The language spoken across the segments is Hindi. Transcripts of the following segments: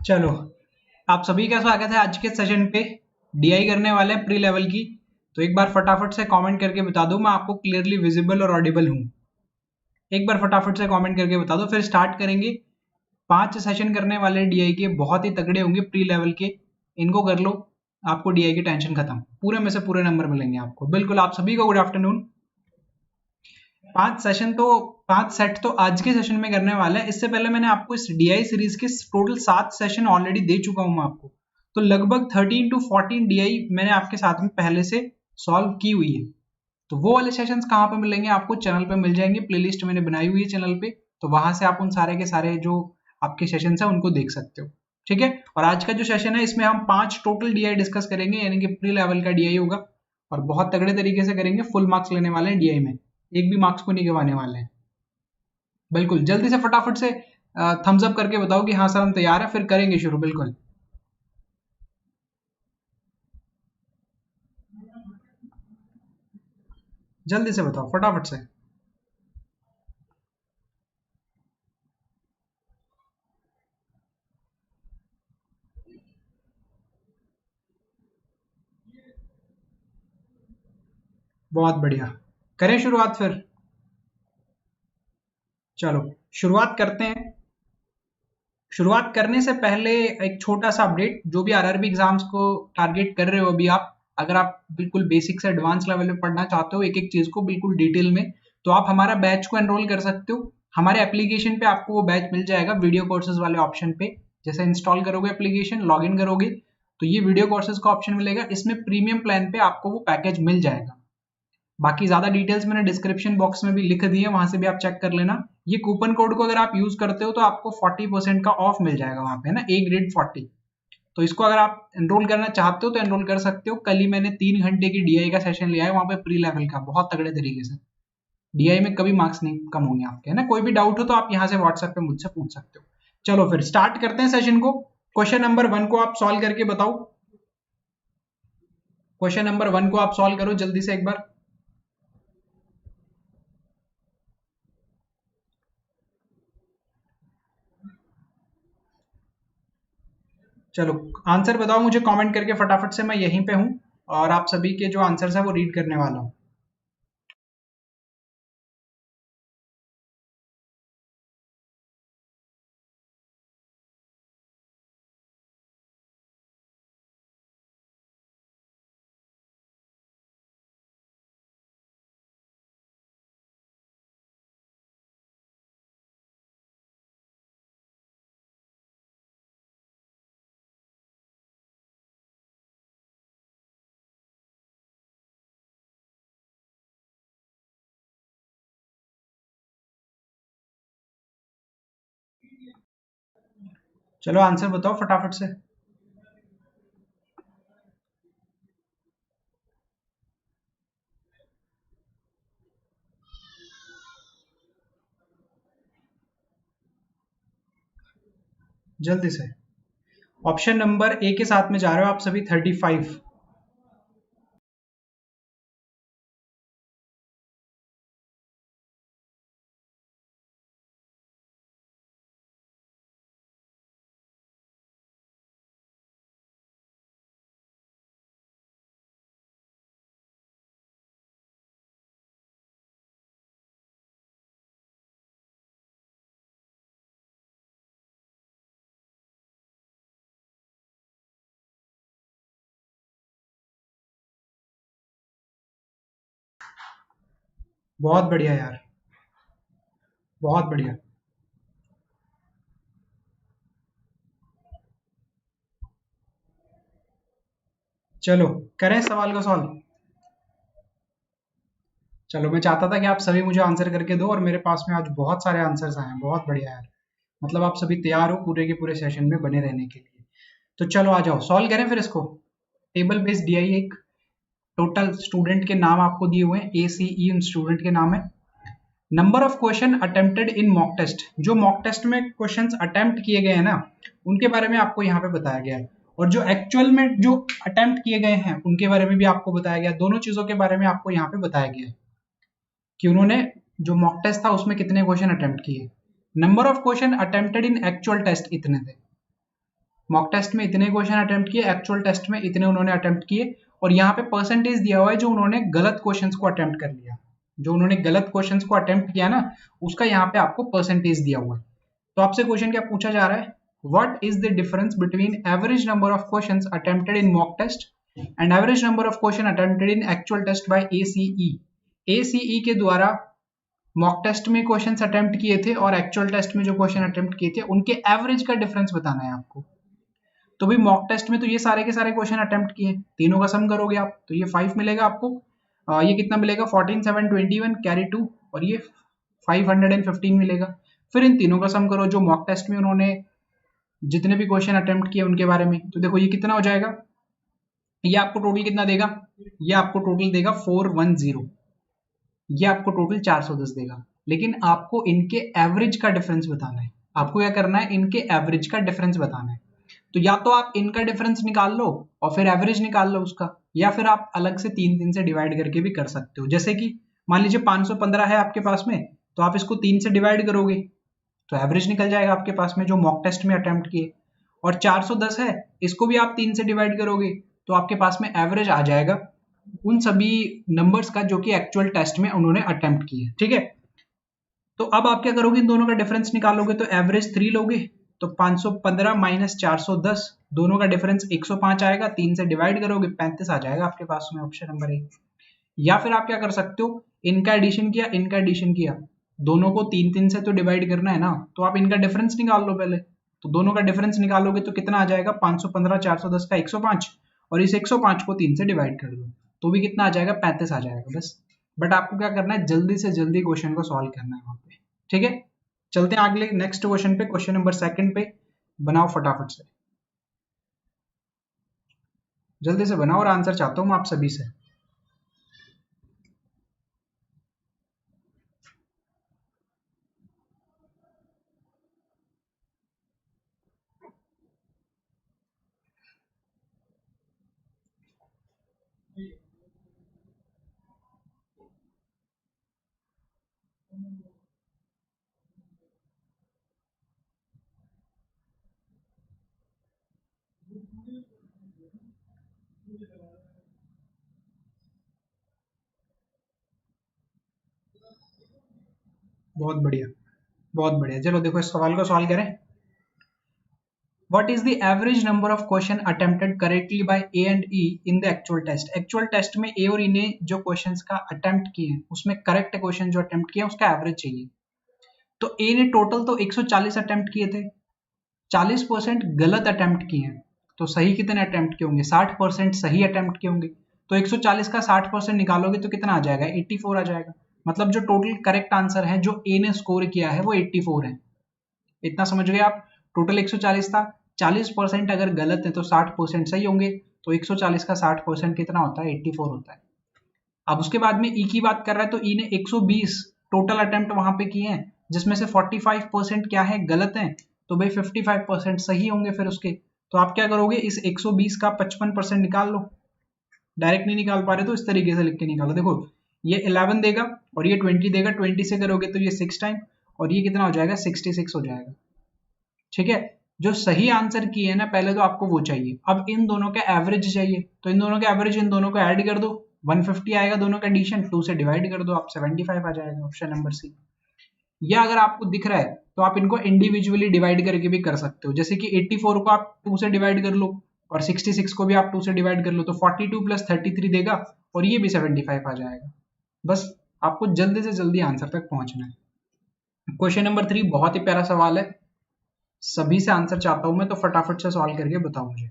चलो, आप सभी का स्वागत है आज के सेशन पे। डीआई करने वाले हैं प्री लेवल की। तो एक बार फटाफट से कमेंट करके बता दो मैं आपको क्लियरली विजिबल और ऑडिबल हूँ। एक बार फटाफट से कमेंट करके बता दो, फिर स्टार्ट करेंगे। 5 सेशन करने वाले डीआई के, बहुत ही तगड़े होंगे प्री लेवल के। इनको कर लो, आपको डीआई की टेंशन खत्म। पूरे में से पूरे नंबर मिलेंगे आपको। बिल्कुल, आप सभी को गुड आफ्टरनून। 5 सेट तो आज के सेशन में करने वाले हैं। इससे पहले मैंने आपको इस डीआई सीरीज के टोटल 7 सेशन ऑलरेडी दे चुका हूं मैं आपको। तो लगभग 13 to 14 डीआई मैंने आपके साथ में पहले से सॉल्व की हुई है। तो वो वाले सेशंस कहाँ पे मिलेंगे आपको? चैनल पे मिल जाएंगे। प्लेलिस्ट मैंने बनाई हुई है चैनल पे, तो वहां से आप उन सारे के सारे जो आपके सेशन है उनको देख सकते हो। ठीक है। और आज का जो सेशन है इसमें हम 5 टोटल डीआई डिस्कस करेंगे, यानी कि प्री लेवल का डीआई होगा। और बहुत तगड़े तरीके से करेंगे, फुल मार्क्स लेने वाले हैं डीआई में। एक भी मार्क्स को नहीं गंवाने वाले हैं। बिल्कुल, जल्दी से फटाफट से थम्स अप करके बताओ कि हाँ सर हम तैयार हैं, फिर करेंगे शुरू। बिल्कुल, जल्दी से बताओ फटाफट से। बहुत बढ़िया, करें शुरुआत फिर। चलो शुरुआत करते हैं। शुरुआत करने से पहले एक छोटा सा अपडेट, जो भी आरआरबी एग्जाम्स को टारगेट कर रहे हो अभी आप, अगर आप बिल्कुल बेसिक से एडवांस लेवल में पढ़ना चाहते हो एक एक चीज को बिल्कुल डिटेल में, तो आप हमारा बैच को एनरोल कर सकते हो। हमारे एप्लीकेशन पे आपको वो बैच मिल जाएगा वीडियो कोर्सेज वाले ऑप्शन पे। जैसे इंस्टॉल करोगे एप्लीकेशन, लॉग इन करोगे, तो ये वीडियो कोर्सेज का ऑप्शन मिलेगा। इसमें प्रीमियम प्लान पे आपको वो पैकेज मिल जाएगा। बाकी ज्यादा डिटेल्स मैंने डिस्क्रिप्शन बॉक्स में भी लिख दी है, वहां से भी आप चेक कर लेना। ये कूपन कोड को अगर आप यूज करते हो तो आपको 40% का ऑफ मिल जाएगा वहां पे ना, ए ग्रेड 40। तो इसको अगर आप एनरोल करना चाहते हो तो एनरोल कर सकते हो। कल ही मैंने 3 घंटे की डीआई का सेशन लिया है वहां पे प्री लेवल का, बहुत तगड़े तरीके से। डीआई में कभी मार्क्स नहीं कम होंगे आपके, है ना। कोई भी डाउट हो तो आप यहाँ से व्हाट्सएप पे मुझसे पूछ सकते हो। चलो फिर स्टार्ट करते हैं सेशन को। क्वेश्चन नंबर 1 को आप सॉल्व करके बताओ। क्वेश्चन नंबर 1 को आप सॉल्व करो जल्दी से एक बार। चलो आंसर बताओ मुझे कमेंट करके फटाफट से, मैं यहीं पे हूँ और आप सभी के जो आंसर्स है वो रीड करने वाला हूँ। चलो आंसर बताओ फटाफट से। जल्दी से। ऑप्शन नंबर ए के साथ में जा रहे हो आप सभी, 35। बहुत बढ़िया यार, बहुत बढ़िया। चलो करें सवाल को सॉल्व। चलो, मैं चाहता था कि आप सभी मुझे आंसर करके दो और मेरे पास में आज बहुत सारे आंसर्स आए हैं। बहुत बढ़िया यार, मतलब आप सभी तैयार हो पूरे के पूरे सेशन में बने रहने के लिए। तो चलो आ जाओ सॉल्व करें फिर इसको। टेबल बेस्ड डीआई, एक टोटल स्टूडेंट के नाम आपको दिए हुए हैं, ए सी ई उन स्टूडेंट के नाम है। Number of question attempted in mock test, जो मॉक टेस्ट में क्वेश्चंस अटेम्प्ट किए गए हैं ना, उनके बारे में आपको यहाँ पे बताया गया है। और जो एक्चुअल में जो अटेम्प्ट किए गए हैं उनके बारे में भी आपको बताया गया है। दोनों चीजों के बारे में आपको यहाँ पे बताया गया है कि उन्होंने जो मॉक टेस्ट था उसमें कितने क्वेश्चन अटेम्प्ट किए। Number of question attempted in actual test इतने थे। मॉक टेस्ट में इतने क्वेश्चन अटेम्प्ट किए, एक्चुअल टेस्ट में इतने उन्होंने अटेम्प्ट किए, और यहाँ पे परसेंटेज दिया हुआ है जो उन्होंने गलत क्वेश्चंस को अटेम्प्ट कर लिया, जो उन्होंने गलत क्वेश्चंस को अटेम्प्ट किया ना, उसका यहाँ पे आपको परसेंटेज दिया हुआ है। तो आपसे क्वेश्चन क्या पूछा जा रहा है, what is the difference between average number of questions attempted in mock test and average number of question attempted in actual test by ACE. ACE के द्वारा मॉक टेस्ट में क्वेश्चंस अटेम्प्ट किए थे और एक्चुअल टेस्ट में जो क्वेश्चन अटेम्प्ट किए थे उनके एवरेज का डिफरेंस बताना है आपको। तो भाई मॉक टेस्ट में तो ये सारे के सारे क्वेश्चन अटेम्प्ट किए, तीनों का सम करोगे आप तो ये 5 मिलेगा आपको। ये कितना मिलेगा 14 7 21 कैरी 2, और ये 515 मिलेगा। फिर इन तीनों का सम करो जो मॉक टेस्ट में उन्होंने जितने भी क्वेश्चन अटेम्प्ट किए उनके बारे में, तो देखो ये कितना हो जाएगा, ये आपको टोटल कितना देगा, ये आपको टोटल देगा 410, ये आपको टोटल 410 देगा। लेकिन आपको इनके एवरेज का डिफरेंस बताना है, आपको क्या करना है, इनके एवरेज का डिफरेंस बताना है। तो या तो आप इनका डिफरेंस निकाल लो और फिर एवरेज निकाल लो उसका, या फिर आप अलग से 3 से डिवाइड करके भी कर सकते हो। जैसे कि मान लीजिए 515 है आपके पास में, तो आप इसको 3 से डिवाइड करोगे तो एवरेज निकल जाएगा आपके पास में जो मॉक टेस्ट में अटेम्प्ट किए। और 410 है, इसको भी आप 3 से डिवाइड करोगे तो आपके पास में एवरेज आ जाएगा उन सभी नंबर्स का जो कि एक्चुअल टेस्ट में उन्होंने अटेम्प्ट किए। ठीक है, तो अब आप क्या करोगे, इन दोनों का डिफरेंस निकालोगे तो एवरेज 3 लोगे, तो 515 माइनस 410, दोनों का डिफरेंस 105 आएगा, 3 से डिवाइड करोगे 35 आ जाएगा आपके पास में, ऑप्शन नंबर 1। या फिर आप क्या कर सकते हो, इनका एडिशन किया, इनका एडिशन किया, दोनों को 3 से तो डिवाइड करना है ना, तो आप इनका डिफरेंस निकाल लो पहले। तो दोनों का डिफरेंस निकालोगे तो कितना आ जाएगा, 515 410 का 105, और इस 105 को 3 से डिवाइड कर दो तो भी कितना आ जाएगा, 35 आ जाएगा बस। बट आपको क्या करना है, जल्दी से जल्दी क्वेश्चन को सॉल्व करना है वहां पे। ठीक है, चलते हैं अगले नेक्स्ट क्वेश्चन पे, क्वेश्चन नंबर 2 पे। बनाओ फटाफट से, जल्दी से बनाओ, और आंसर चाहता हूं मैं आप सभी से। बहुत बढ़िया, बहुत बढ़िया। चलो देखो इस सवाल को सॉल्व करें। What is the average number of question attempted correctly by A and E in the actual test? Actual test में A और E ने जो questions का attempt किए हैं उसमें correct question जो attempt किया उसका average चाहिए। तो A ने total तो 140 attempt किए थे, 40% गलत attempt किए हैं, तो सही कितने attempt किए होंगे, 60% सही attempt किए होंगे। तो 140 का 60% निकालोगे तो कितना आ जाएगा, 84 आ जाएगा। मतलब जो टोटल करेक्ट आंसर है जो ए ने स्कोर किया है वो 84 है। इतना समझ गए आप, टोटल 140 था, 40% अगर गलत है तो 60% सही होंगे, तो 140 का 60% कितना होता है, 84 होता है। अब उसके बाद में ई की बात कर रहा है, तो ई ने 120 टोटल अटेम्प्ट वहां पे किए हैं, जिसमें से 45% क्या है, गलत है, तो भाई 55% सही होंगे फिर उसके। तो आप क्या करोगे, इस 120 का 55% निकाल लो, डायरेक्ट नहीं निकाल पा रहे तो इस तरीके से लिख के निकालो। देखो ये 11 देगा और ये 20 देगा, 20 से करोगे तो ये 6 टाइम, और ये कितना हो जाएगा, 66 हो जाएगा। ठीक है, जो सही आंसर की है ना पहले तो आपको वो चाहिए, अब इन दोनों का एवरेज चाहिए, तो इन दोनों का एवरेज इन दोनों को ऐड कर दो, 150 आएगा दोनों का एडिशन, 2 से डिवाइड कर दो आप 75 आ जाएगा, ऑप्शन नंबर सी। या अगर आपको दिख रहा है तो आप इनको इंडिविजुअली डिवाइड करके भी कर सकते हो, जैसे कि 84 को आप 2 से डिवाइड कर लो और 66 को भी आप 2 से डिवाइड कर लो, तो 42 प्लस 33 देगा और ये भी 75 आ जाएगा। बस आपको जल्दी से जल्दी आंसर तक पहुंचना है। क्वेश्चन नंबर 3 बहुत ही प्यारा सवाल है, सभी से आंसर चाहता हूं मैं, तो फटाफट से सॉल्व करके बताओ मुझे।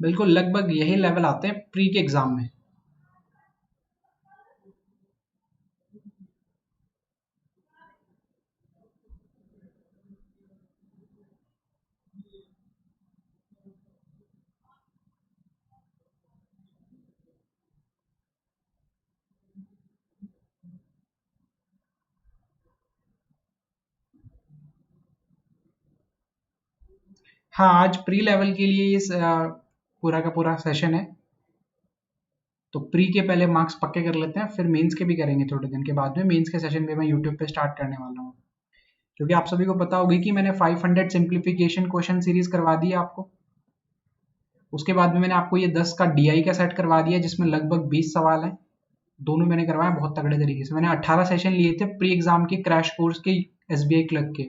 बिल्कुल लगभग यही लेवल आते हैं प्री के एग्जाम में। हाँ, आज प्री लेवल के लिए ये पूरा का पूरा सेशन है। तो प्री के पहले मार्क्स पक्के कर लेते हैं, फिर मेंस के भी करेंगे थोड़े दिन के बाद में। मेंस के सेशन भी मैं यूट्यूब पे स्टार्ट करने वाला हूँ, क्योंकि आप सभी को पता होगी कि मैंने 500 सिंप्लीफिकेशन क्वेश्चन सीरीज करवा दी है आपको। उसके बाद में मैंने आपको ये 10 का डीआई का सेट करवा दिया, जिसमें लगभग 20 सवाल हैं। दोनों मैंने करवाया बहुत तगड़े तरीके से। मैंने 18 सेशन लिए थे प्री एग्जाम के क्रैश कोर्स के, एसबीआई क्लर्क के,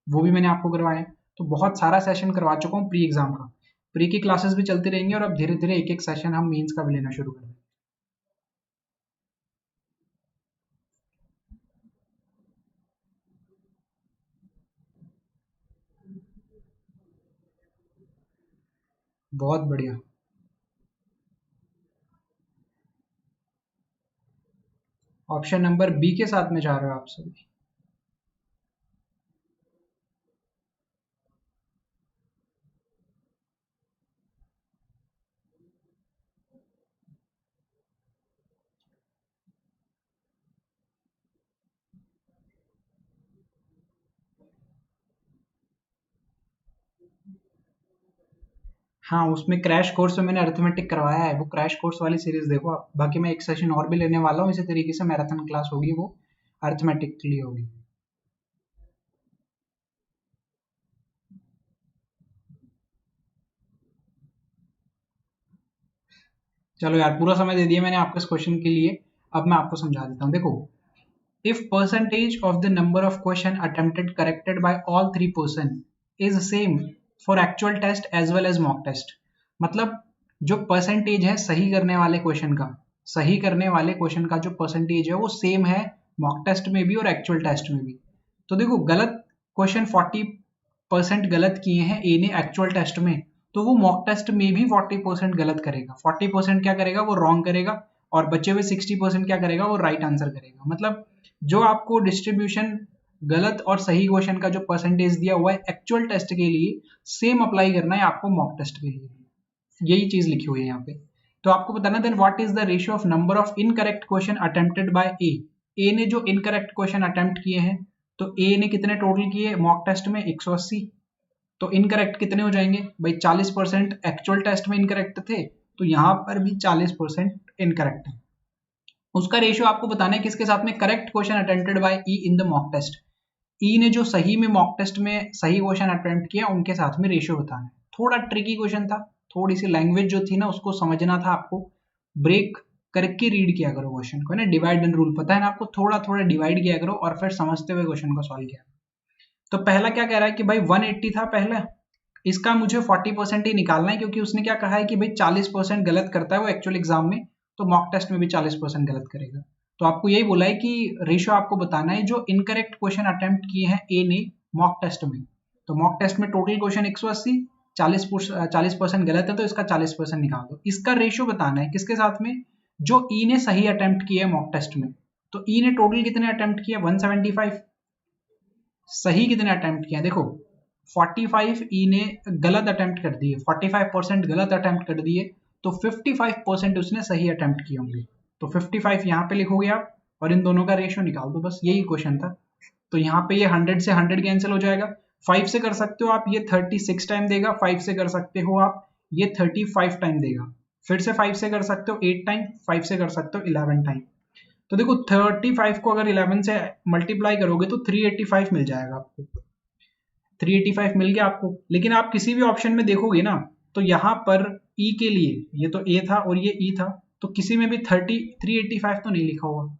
वो भी मैंने आपको करवाए। तो बहुत सारा सेशन करवा चुका हूँ प्री एग्जाम का। प्री की क्लासेस भी चलती रहेंगी और अब धीरे धीरे एक एक सेशन हम मेंस का भी लेना शुरू कर देंगे। बहुत बढ़िया। ऑप्शन नंबर बी के साथ में जा रहे हो आप सभी? हाँ, उसमें क्रैश कोर्स में मैंने अरिथमेटिक करवाया है, वो क्रैश कोर्स वाली सीरीज देखो आप। बाकी मैं एक सेशन और भी लेने वाला हूँ इसी तरीके से, मैराथन क्लास होगी, वो अरिथमेटिक के लिए होगी। चलो यार, पूरा समय दे दिया मैंने आपको इस क्वेश्चन के लिए। अब मैं आपको समझा देता हूँ। देखो, if percentage of the number of question attempted corrected by all three person is same for actual test as well as mock test, मतलब जो परसेंटेज है सही करने वाले क्वेश्चन का, सही करने वाले क्वेश्चन का जो परसेंटेज है वो सेम है मॉक टेस्ट में भी और एक्चुअल टेस्ट में भी। तो देखो, गलत क्वेश्चन 40% गलत किए हैं ए ने एक्चुअल टेस्ट में, तो वो मॉक टेस्ट में भी 40% गलत करेगा। 40% क्या करेगा, वो रॉन्ग करेगा, और बचे हुए 60% क्या करेगा, वो राइट आंसर करेगा। मतलब जो आपको डिस्ट्रीब्यूशन गलत और सही क्वेश्चन का जो परसेंटेज दिया हुआ है एक्चुअल टेस्ट के लिए, सेम अप्लाई करना है आपको मॉक टेस्ट के लिए। यही चीज लिखी हुई है यहाँ पे। तो आपको बताना, then what is the ratio of number of incorrect question attempted by A. A ने जो इनकरेक्ट क्वेश्चन अटेम्प्ट किए हैं, तो ए ने कितने टोटल किए मॉक टेस्ट में, 180। तो इनकरेक्ट कितने हो जाएंगे भाई, 40% एक्चुअल टेस्ट में इनकरेक्ट थे, तो यहाँ पर भी 40% इनकरेक्ट है। उसका रेशियो आपको बताना है किसके साथ में, correct question attempted by E in the mock test. E ने जो सही में मॉक टेस्ट में सही क्वेश्चन अटेम्प्ट किया, उनके साथ में रेशियो बताना है। थोड़ा ट्रिकी क्वेश्चन था, थोड़ी सी लैंग्वेज जो थी ना उसको समझना था आपको। ब्रेक करके रीड किया करो क्वेश्चन को, है ना, डिवाइड एंड रूल पता है ना आपको, थोड़ा थोड़ा डिवाइड किया करो और फिर समझते हुए क्वेश्चन को सॉल्व किया। तो पहला क्या कह रहा है कि भाई 180 था पहला, इसका मुझे 40% ही निकालना है, क्योंकि उसने क्या कहा है कि भाई 40% गलत करता है वो एक्चुअल एग्जाम में, तो मॉक टेस्ट में भी 40% गलत करेगा। तो आपको यही बोला है कि रेशियो आपको बताना है जो इनकरेक्ट क्वेश्चन अटेम्प्ट किए हैं ए ने मॉक टेस्ट में। तो मॉक टेस्ट में टोटल क्वेश्चन 180, 40% गलत है, तो इसका 40% निकाल दो। इसका रेशियो बताना है किसके साथ में, जो ई ने सही अटेम्प्ट किया है मॉक टेस्ट में। तो ई ने टोटल कितने अटेम्प्ट किया, 175। सही कितने अटेम्प्ट किया, देखो 45 ई ने गलत अटेम्प्ट कर दिए, 45% गलत अटेम्प्ट कर दिए, तो 55% उसने सही अटेम्प्ट किए होंगे। तो 55 यहाँ पे लिखोगे आप, और इन दोनों का रेशियो निकाल दो, बस यही क्वेश्चन था। तो यहाँ पे ये 100 से 100 कैंसिल हो जाएगा। 5 से कर सकते हो आप, ये 36 टाइम देगा। 5 से कर सकते हो आप, ये 35 टाइम देगा। फिर से 5 से कर सकते हो 8 टाइम, 5 से कर सकते हो 11 टाइम। तो देखो 35 को अगर 11 से मल्टीप्लाई करोगे तो 385 मिल जाएगा आपको। 385 मिल गया आपको। लेकिन आप किसी भी ऑप्शन में देखोगे ना, तो यहाँ पर ई के लिए, ये तो ए था और ये ई था, तो किसी में भी 385 तो नहीं लिखा होगा।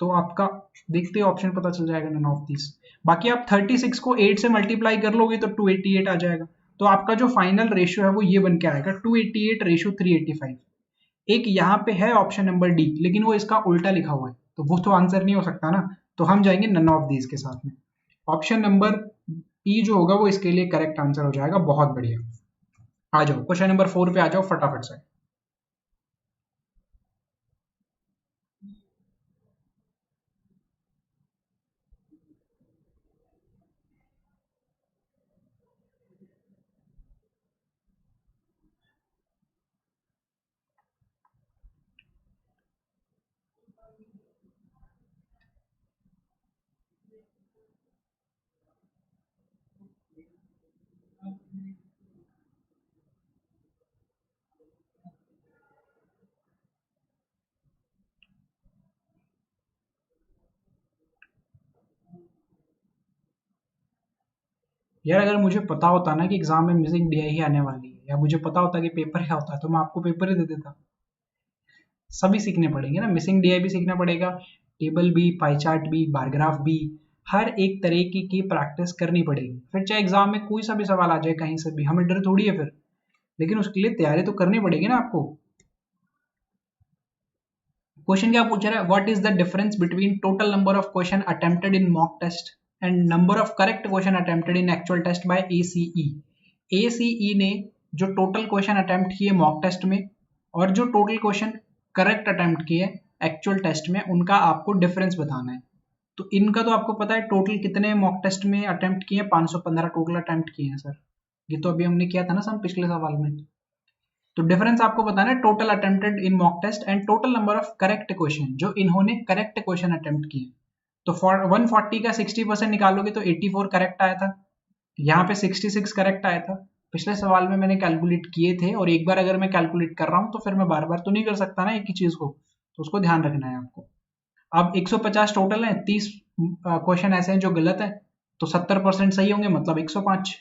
तो आपका देखते ऑप्शन पता चल जाएगा नन ऑफ दिस। बाकी आप 36 को 8 से मल्टीप्लाई कर लोगे तो 288 आ जाएगा। तो आपका जो फाइनल रेशियो है वो ये बन के आएगा, 288 रेशियो 385। एक यहाँ पे है ऑप्शन नंबर डी, लेकिन वो इसका उल्टा लिखा हुआ है, तो वो तो आंसर नहीं हो सकता ना। तो हम जाएंगे नन ऑफ दीज के साथ में। ऑप्शन नंबर ई जो होगा वो इसके लिए करेक्ट आंसर हो जाएगा। बहुत बढ़िया। आ जाओ क्वेश्चन नंबर 4 पे आ जाओ फटाफट से। यार अगर मुझे पता होता ना कि एग्जाम में मिसिंग डीआई ही आने वाली है, या मुझे पता होता कि पेपर क्या होता है, तो मैं आपको पेपर ही दे देता। सभी सीखने पड़ेंगे ना, मिसिंग डीआई भी सीखना पड़ेगा, टेबल भी, पाई चार्ट भी, बार ग्राफ भी, हर एक तरीके की प्रैक्टिस करनी पड़ेगी। फिर चाहे एग्जाम में कोई सा भी सवाल आ जाए कहीं से भी, हमें डर थोड़ी है फिर, लेकिन उसके लिए तैयारी तो करनी पड़ेगी ना आपको। क्वेश्चन क्या पूछ रहा है, what is the difference between total number of question attempted in mock test and number of correct question attempted in actual test by ACE. ACE ने जो टोटल क्वेश्चन अटेम्प्ट किए मॉक टेस्ट में और जो टोटल क्वेश्चन करेक्ट अटेम्प्ट किए एक्चुअल टेस्ट में, उनका आपको डिफरेंस बताना है। तो इनका तो आपको पता है टोटल कितने मॉक टेस्ट में अटेम्प्ट किए, 515 टोटल अटेम्प्ट किए हैं सर, ये तो अभी हमने किया था ना सर पिछले सवाल में। तो डिफरेंस आपको बताना है total attempted in mock test and total number of correct question, जो इन्होंने करेक्ट क्वेश्चन अटेम्प्ट किए। तो 140 का 60% निकालोगे तो 84 करेक्ट आया था, यहाँ पे 66 करेक्ट आया था। पिछले सवाल में मैंने कैलकुलेट किए थे, और एक बार अगर मैं कैलकुलेट कर रहा हूँ तो फिर मैं बार बार तो नहीं कर सकता ना एक ही चीज को, तो उसको ध्यान रखना है आपको। अब 150 टोटल है, 30 क्वेश्चन ऐसे हैं जो गलत है, तो 70% सही होंगे, मतलब 105।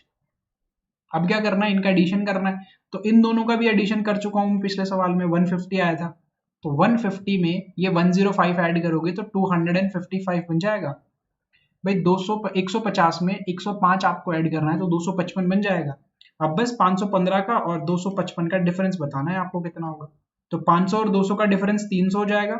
अब क्या करना है, इनका एडिशन करना है। तो इन दोनों का भी एडिशन कर चुका हूं पिछले सवाल में, 150 आया था, तो 150 में ये 105 ऐड करोगे तो 255 बन जाएगा। भाई 200 150 में 105 आपको ऐड करना है तो 255 बन जाएगा। अब बस 515 का और 255 का डिफरेंस बताना है आपको कितना होगा। तो 500 और 200 का डिफरेंस 300 हो जाएगा,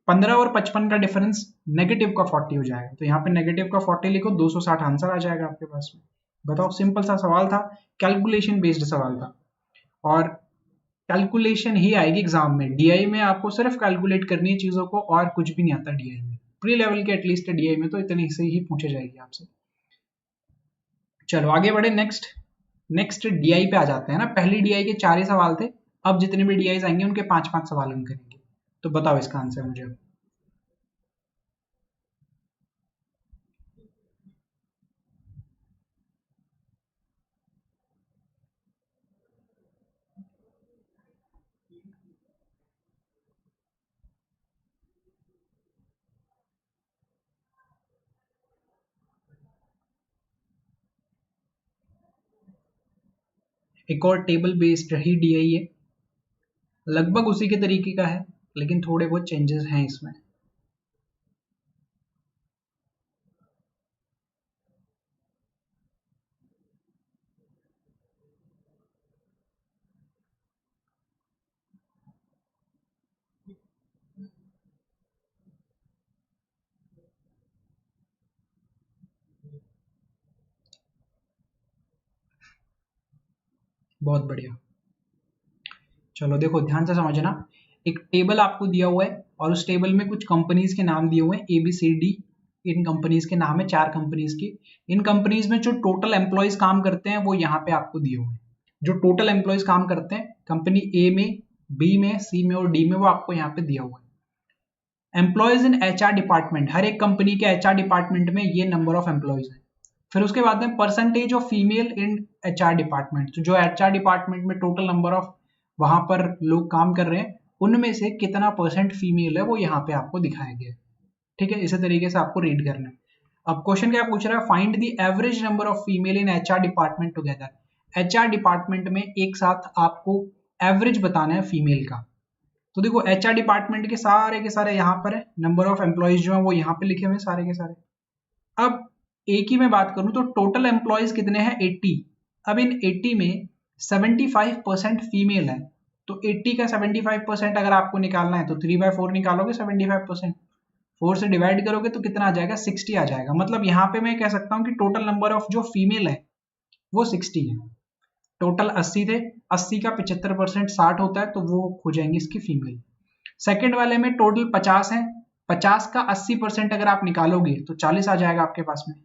15 और 55 का डिफरेंस नेगेटिव का 40 हो जाएगा, तो यहाँ पे नेगेटिव का 40 लिखो, 260 आंसर आ जाएगा आपके पास में। बताओ, सिंपल सा सवाल था, कैलकुलेशन बेस्ड सवाल था, और कैलकुलेशन ही आएगी एग्जाम में। डीआई में आपको सिर्फ कैलकुलेट करनी है चीजों को, और कुछ भी नहीं आता डीआई में। प्री लेवल के एटलीस्ट डीआई में तो इतने से ही पूछे जाएगी आपसे। चलो आगे बढ़े, नेक्स्ट डीआई पे आ जाते हैं ना। पहली डीआई के 4 ही सवाल थे, अब जितने भी डीआई आएंगे उनके 5-5 सवाल हम करेंगे। तो बताओ इसका आंसर मुझे। एक और टेबल बेस्ड ही डीआई है, लगभग उसी के तरीके का है, लेकिन थोड़े बहुत चेंजेस हैं इसमें। बहुत बढ़िया। चलो देखो ध्यान से समझना, एक टेबल आपको दिया हुआ है और उस टेबल में कुछ कंपनीज के नाम दिए हुए हैं ABCD। इन कंपनीज के नाम है 4 कंपनीज की। इन कंपनीज में जो टोटल एम्प्लॉयज काम करते हैं वो यहाँ पे आपको दिए हुए हैं। जो टोटल एम्प्लॉयज काम करते हैं कंपनी A में, B में, C में और D में, वो आपको यहाँ पे दिया हुआ है। एम्प्लॉयज इन HR डिपार्टमेंट, हर एक कंपनी के HR डिपार्टमेंट में ये नंबर ऑफ एम्प्लॉयज है। फिर उसके बाद में percentage of female in HR department, तो जो HR डिपार्टमेंट में टोटल नंबर ऑफ वहां पर लोग काम कर रहे हैं उनमें से कितना परसेंट फीमेल है वो यहाँ पे आपको दिखाया गया है। ठीक है, इसी तरीके से आपको रीड करना है। अब क्वेश्चन क्या पूछ रहा है, find the average number of female in HR department together. HR department में एक साथ आपको एवरेज बताना है फीमेल का। तो देखो HR डिपार्टमेंट के सारे यहाँ पर है, नंबर ऑफ एम्प्लॉयज जो है वो यहाँ पे लिखे हुए सारे के सारे। अब एक ही में बात करूं तो टोटल एम्प्लॉयज कितने हैं, 80। अब इन 80 में 75% फीमेल है, तो 80 का 75% अगर आपको निकालना है तो 3/4 निकालोगे, 75% 4 से डिवाइड करोगे तो कितना आ जाएगा, 60 आ जाएगा। मतलब यहाँ पे मैं कह सकता हूँ कि टोटल नंबर ऑफ जो फीमेल है वो 60 है। टोटल 80 थे, 80 का 75% 60 होता है, तो वो हो जाएंगे इसकी फीमेल। सेकेंड वाले में टोटल 50 है, 50 का 80% अगर आप निकालोगे तो 40 आ जाएगा आपके पास में,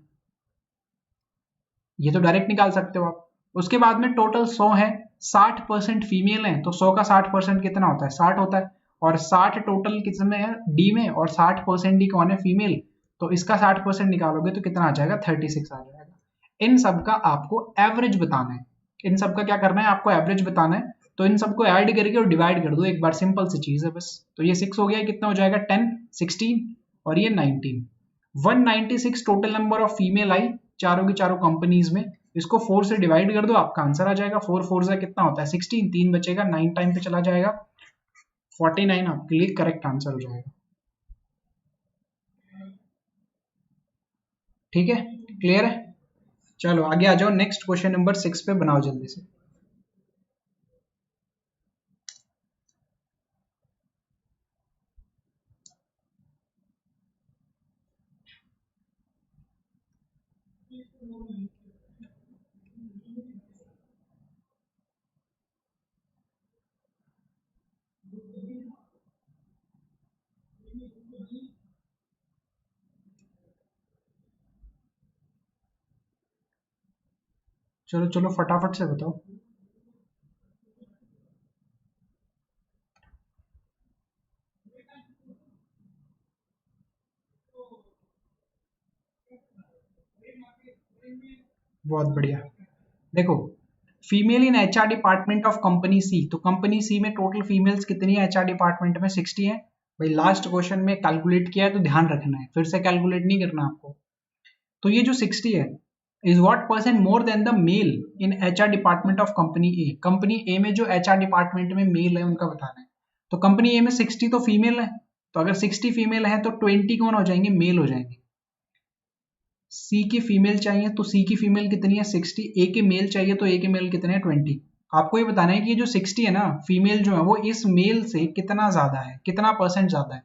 ये तो डायरेक्ट निकाल सकते हो आप। उसके बाद में टोटल 100 है, 60% फीमेल है, तो 100 का 60% कितना होता है, 60 होता है। और 60 टोटल किसमें है, डी में, और 60% डी कौन है, फीमेल, तो इसका 60% निकालोगे तो कितना आ जाएगा, 36 आ जाएगा। इन सब का आपको एवरेज बताना है, इन सब का क्या करना है, आपको एवरेज बताना है। तो इन सबको ऐड करके और डिवाइड कर दो एक बार, सिंपल सी चीज है बस। तो ये 6 हो गया, कितना हो जाएगा, 10, 16 और ये 19। 196 total number of female I चारों की चारों कंपनीज में, इसको 4 से डिवाइड कर दो, आपका आंसर आ जाएगा। 4 4 से कितना होता है 16, 3 बचेगा, 9 टाइम पे चला जाएगा, 49 आपके लिए करेक्ट आंसर हो जाएगा। ठीक है, क्लियर है? चलो आगे आ जाओ, नेक्स्ट क्वेश्चन नंबर 6 पे बनाओ जल्दी से। चलो चलो फटाफट से बताओ। बहुत बढ़िया। देखो, female in HR department of company C, तो कंपनी सी में टोटल फीमेल्स कितनी है एचआर डिपार्टमेंट में? 60 है। भाई लास्ट क्वेश्चन में कैलकुलेट किया है तो ध्यान रखना है, फिर से कैलकुलेट नहीं करना आपको। तो ये जो 60 है is what percent more than the male in HR department of company A. Company A में जो एचआर डिपार्टमेंट में मेल है उनका बताना है। तो कंपनी ए में 60 तो फीमेल है, तो अगर 60 फीमेल है तो 20 कौन हो जाएंगे? मेल हो जाएंगे। सी की फीमेल चाहिए तो सी की फीमेल कितनी है? 60। ए के मेल चाहिए तो ए के मेल कितने हैं? 20। आपको ये बताना है कि ये जो 60 है ना फीमेल जो है वो इस मेल से कितना ज्यादा है, कितना परसेंट ज्यादा है।